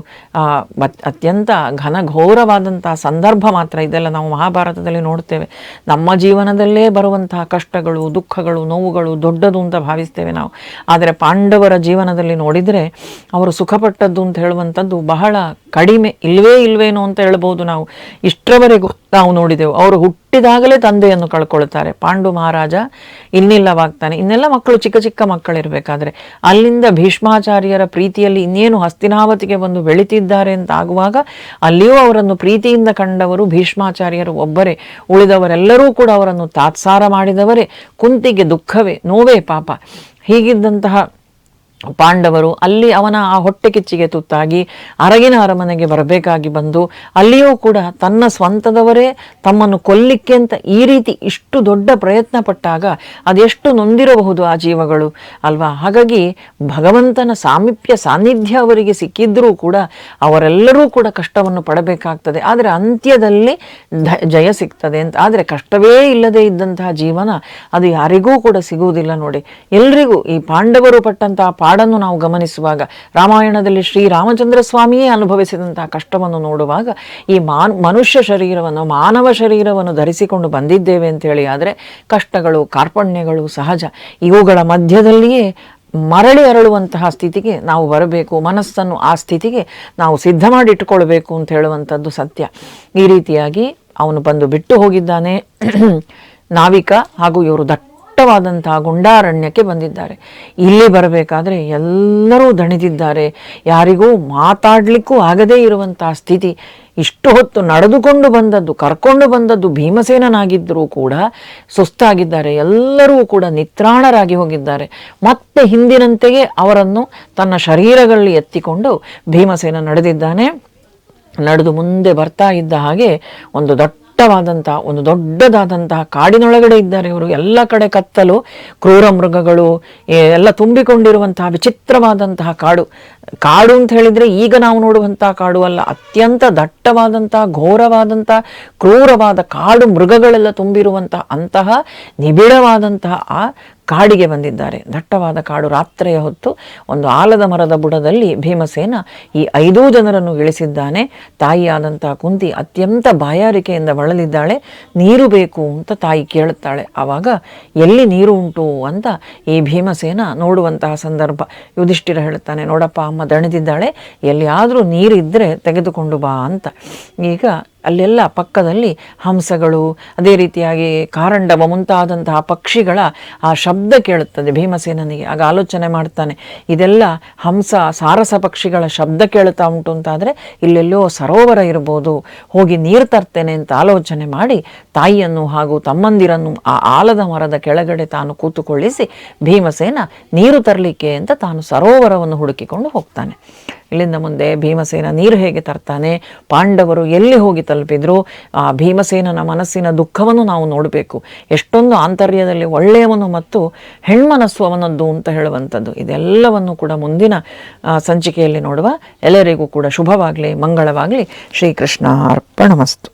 A: ಅತ್ಯಂತ ಘನಘೋರವಾದಂತಹ ಸಂದರ್ಭ ಮಾತ್ರ ಇದೆಲ್ಲ ನಾವು ಮಹಾಭಾರತದಲ್ಲಿ ನೋಡ್ತೇವೆ. ನಮ್ಮ ಜೀವನದಲ್ಲೇ ಬರುವಂತಹ ಕಷ್ಟಗಳು, ದುಃಖಗಳು, ನೋವುಗಳು ದೊಡ್ಡದು ಅಂತ ಭಾವಿಸ್ತೇವೆ ನಾವು. ಆದರೆ ಪಾಂಡವರ ಜೀವನದಲ್ಲಿ ನೋಡಿದರೆ ಅವರು ಸುಖಪಟ್ಟದ್ದು ಅಂತ ಹೇಳುವಂಥದ್ದು ಬಹಳ ಕಡಿಮೆ, ಇಲ್ವೇನೋ ಅಂತ ಹೇಳ್ಬೋದು ನಾವು. ಇಷ್ಟರವರೆಗೂ ನಾವು ನೋಡಿದೆವು. ಅವರು ಹುಟ್ಟಿದಾಗಲೇ ತಂದೆಯನ್ನು ಕಳ್ಕೊಳ್ತಾರೆ. ಪಾಂಡು ಮಹಾರಾಜ ಇನ್ನಿಲ್ಲವಾಗ್ತಾನೆ. ಇನ್ನೆಲ್ಲ ಮಕ್ಕಳು ಚಿಕ್ಕ ಚಿಕ್ಕ ಮಕ್ಕಳಿರಬೇಕಾದ್ರೆ ಅಲ್ಲಿಂದ ಭೀಷ್ಮಾಚಾರ್ಯರ ಪ್ರೀತಿಯಲ್ಲಿ ಇನ್ನೇನು ಹಸ್ತಿನಾವತಿಗೆ ಬಂದು ಬೆಳಿತಿದ್ದಾರೆ ಅಂತ ಆಗುವಾಗ ಅಲ್ಲಿಯೂ ಅವರನ್ನು ಪ್ರೀತಿಯಿಂದ ಕಂಡವರು ಭೀಷ್ಮಾಚಾರ್ಯರು ಒಬ್ಬರೇ. ಉಳಿದವರೆಲ್ಲರೂ ಕೂಡ ಅವರನ್ನು ತಾತ್ಸಾರ ಮಾಡಿದವರೇ. ಕುಂತಿಗೆ ದುಃಖವೇ, ನೋವೇ ಪಾಪ. ಹೀಗಿದ್ದಂತಹ ಪಾಂಡವರು ಅಲ್ಲಿ ಅವನ ಆ ಹೊಟ್ಟೆ ಕಿಚ್ಚಿಗೆ ತುತ್ತಾಗಿ ಅರಗಿನ ಅರಮನೆಗೆ ಬರಬೇಕಾಗಿ ಬಂದು ಅಲ್ಲಿಯೂ ಕೂಡ ತನ್ನ ಸ್ವಂತದವರೇ ತಮ್ಮನ್ನು ಕೊಲ್ಲಿಕ್ಕೆ ಅಂತ ಈ ರೀತಿ ಇಷ್ಟು ದೊಡ್ಡ ಪ್ರಯತ್ನ ಪಟ್ಟಾಗ ಅದೆಷ್ಟು ನೊಂದಿರಬಹುದು ಆ ಜೀವಗಳು ಅಲ್ವಾ. ಹಾಗಾಗಿ ಭಗವಂತನ ಸಾನ್ನಿಧ್ಯ ಅವರಿಗೆ ಸಿಕ್ಕಿದ್ರೂ ಕೂಡ ಅವರೆಲ್ಲರೂ ಕೂಡ ಕಷ್ಟವನ್ನು ಪಡಬೇಕಾಗ್ತದೆ. ಆದರೆ ಅಂತ್ಯದಲ್ಲಿ ಜಯ ಸಿಗ್ತದೆ ಅಂತ. ಆದರೆ ಕಷ್ಟವೇ ಇಲ್ಲದೆ ಇದ್ದಂತಹ ಜೀವನ ಅದು ಯಾರಿಗೂ ಕೂಡ ಸಿಗುವುದಿಲ್ಲ ನೋಡಿ. ಎಲ್ರಿಗೂ ಈ ಪಾಂಡವರು ಪಟ್ಟಂತಹ ಪಾಡನ್ನು ನಾವು ಗಮನಿಸುವಾಗ, ರಾಮಾಯಣದಲ್ಲಿ ಶ್ರೀರಾಮಚಂದ್ರ ಸ್ವಾಮಿಯೇ ಅನುಭವಿಸಿದಂತಹ ಕಷ್ಟವನ್ನು ನೋಡುವಾಗ ಈ ಮನುಷ್ಯ ಶರೀರವನ್ನು, ಮಾನವ ಶರೀರವನ್ನು ಧರಿಸಿಕೊಂಡು ಬಂದಿದ್ದೇವೆ ಅಂತೇಳಿ ಆದರೆ ಕಷ್ಟಗಳು, ಕಾರ್ಪಣ್ಯಗಳು ಸಹಜ. ಇವುಗಳ ಮಧ್ಯದಲ್ಲಿಯೇ ಮರಳಿ ಅರಳುವಂತಹ ಸ್ಥಿತಿಗೆ ನಾವು ಬರಬೇಕು. ಮನಸ್ಸನ್ನು ಆ ಸ್ಥಿತಿಗೆ ನಾವು ಸಿದ್ಧ ಮಾಡಿಟ್ಟುಕೊಳ್ಬೇಕು ಅಂತ ಹೇಳುವಂಥದ್ದು ಸತ್ಯ. ಈ ರೀತಿಯಾಗಿ ಅವನು ಬಂದು ಬಿಟ್ಟು ಹೋಗಿದ್ದಾನೆ. ನಾವಿಕ ಹಾಗೂ ಇವರು ದಟ್ಟವಾದಂತಹ ಗುಂಡಾರಣ್ಯಕ್ಕೆ ಬಂದಿದ್ದಾರೆ. ಇಲ್ಲಿ ಬರಬೇಕಾದ್ರೆ ಎಲ್ಲರೂ ದಣಿದಿದ್ದಾರೆ. ಯಾರಿಗೂ ಮಾತಾಡಲಿಕ್ಕೂ ಆಗದೇ ಇರುವಂತಹ ಸ್ಥಿತಿ. ಇಷ್ಟು ಹೊತ್ತು ನಡೆದುಕೊಂಡು ಬಂದದ್ದು, ಕರ್ಕೊಂಡು ಬಂದದ್ದು ಭೀಮಸೇನನಾಗಿದ್ದರೂ ಕೂಡ ಸುಸ್ತಾಗಿದ್ದಾರೆ. ಎಲ್ಲರೂ ಕೂಡ ನಿತ್ರಾಣರಾಗಿ ಹೋಗಿದ್ದಾರೆ. ಮತ್ತೆ ಹಿಂದಿನಂತೆಯೇ ಅವರನ್ನು ತನ್ನ ಶರೀರಗಳಲ್ಲಿ ಎತ್ತಿಕೊಂಡು ಭೀಮಸೇನ ನಡೆದಿದ್ದಾನೆ. ನಡೆದು ಮುಂದೆ ಬರ್ತಾ ಇದ್ದ ಹಾಗೆ ಒಂದು ದೊಡ್ಡದಾದಂತಹ ಕಾಡಿನೊಳಗಡೆ ಇದ್ದಾರೆ ಇವರು. ಎಲ್ಲ ಕಡೆ ಕತ್ತಲು, ಕ್ರೂರ ಮೃಗಗಳು ಎಲ್ಲ ತುಂಬಿಕೊಂಡಿರುವಂತಹ ವಿಚಿತ್ರವಾದಂತಹ ಕಾಡು ಅಂತ ಹೇಳಿದರೆ ಈಗ ನಾವು ನೋಡುವಂತಹ ಕಾಡು ಅಲ್ಲ. ಅತ್ಯಂತ ದಟ್ಟವಾದಂತಹ, ಘೋರವಾದಂತಹ, ಕ್ರೂರವಾದ ಕಾಡು ಮೃಗಗಳೆಲ್ಲ ತುಂಬಿರುವಂತಹ ಅಂತಹ ನಿಬಿಡವಾದಂತಹ ಆ ಕಾಡಿಗೆ ಬಂದಿದ್ದಾರೆ. ದಟ್ಟವಾದ ಕಾಡು. ರಾತ್ರಿಯ ಹೊತ್ತು ಒಂದು ಆಲದ ಮರದ ಬುಡದಲ್ಲಿ ಭೀಮಸೇನ ಈ 5 ಜನರನ್ನು ಇಳಿಸಿದ್ದಾನೆ. ತಾಯಿಯಾದಂತಹ ಕುಂತಿ ಅತ್ಯಂತ ಬಾಯಾರಿಕೆಯಿಂದ ಬಳಲಿದ್ದಾಳೆ. ನೀರು ಬೇಕು ಅಂತ ತಾಯಿ ಕೇಳುತ್ತಾಳೆ. ಆವಾಗ ಎಲ್ಲಿ ನೀರು ಉಂಟು ಅಂತ ಈ ಭೀಮಸೇನ ನೋಡುವಂತಹ ಸಂದರ್ಭ. ಯುಧಿಷ್ಠಿರ ಹೇಳುತ್ತಾನೆ, ನೋಡಪ್ಪ ಅಮ್ಮ ದಣಿದಿದ್ದಾಳೆ, ಎಲ್ಲಿಯಾದರೂ ನೀರಿದ್ದರೆ ತೆಗೆದುಕೊಂಡು ಬಾ ಅಂತ. ಈಗ ಅಲ್ಲೆಲ್ಲ ಪಕ್ಕದಲ್ಲಿ ಹಂಸಗಳು, ಅದೇ ರೀತಿಯಾಗಿ ಕಾರಂಡವ ಮುಂತಾದಂತಹ ಪಕ್ಷಿಗಳ ಆ ಶಬ್ದ ಕೇಳುತ್ತದೆ ಭೀಮಸೇನನಿಗೆ. ಆಗ ಆಲೋಚನೆ ಮಾಡ್ತಾನೆ, ಇದೆಲ್ಲ ಹಂಸ ಸಾರಸ ಪಕ್ಷಿಗಳ ಶಬ್ದ ಕೇಳುತ್ತಾ ಉಂಟು ಅಂತಾದರೆ ಇಲ್ಲೆಲ್ಲೋ ಸರೋವರ ಇರ್ಬೋದು, ಹೋಗಿ ನೀರು ತರ್ತೇನೆ ಅಂತ ಆಲೋಚನೆ ಮಾಡಿ ತಾಯಿಯನ್ನು ಹಾಗೂ ತಮ್ಮಂದಿರನ್ನು ಆ ಆಲದ ಮರದ ಕೆಳಗಡೆ ತಾನು ಕೂತುಕೊಳ್ಳಿಸಿ ಭೀಮಸೇನ ನೀರು ತರಲಿಕ್ಕೆ ಅಂತ ತಾನು ಸರೋವರವನ್ನು ಹುಡುಕಿಕೊಂಡು ಹೋಗ್ತಾನೆ. ಇಲ್ಲಿಂದ ಮುಂದೆ ಭೀಮಸೇನ ನೀರು ಹೇಗೆ ತರ್ತಾನೆ, ಪಾಂಡವರು ಎಲ್ಲಿ ಹೋಗಿ ತಲುಪಿದ್ರು, ಆ ಭೀಮಸೇನನ ಮನಸ್ಸಿನ ದುಃಖವನ್ನು ನಾವು ನೋಡಬೇಕು. ಎಷ್ಟೊಂದು ಆಂತರ್ಯದಲ್ಲಿ ಒಳ್ಳೆಯವನು ಮತ್ತು ಹೆಣ್ಮನಸ್ಸು ಅವನದ್ದು ಅಂತ ಹೇಳುವಂಥದ್ದು. ಇದೆಲ್ಲವನ್ನು ಕೂಡ ಮುಂದಿನ ಸಂಚಿಕೆಯಲ್ಲಿ ನೋಡುವ. ಎಲ್ಲರಿಗೂ ಕೂಡ ಶುಭವಾಗಲಿ, ಮಂಗಳವಾಗಲಿ. ಶ್ರೀಕೃಷ್ಣ ಅರ್ಪಣಮಸ್ತು.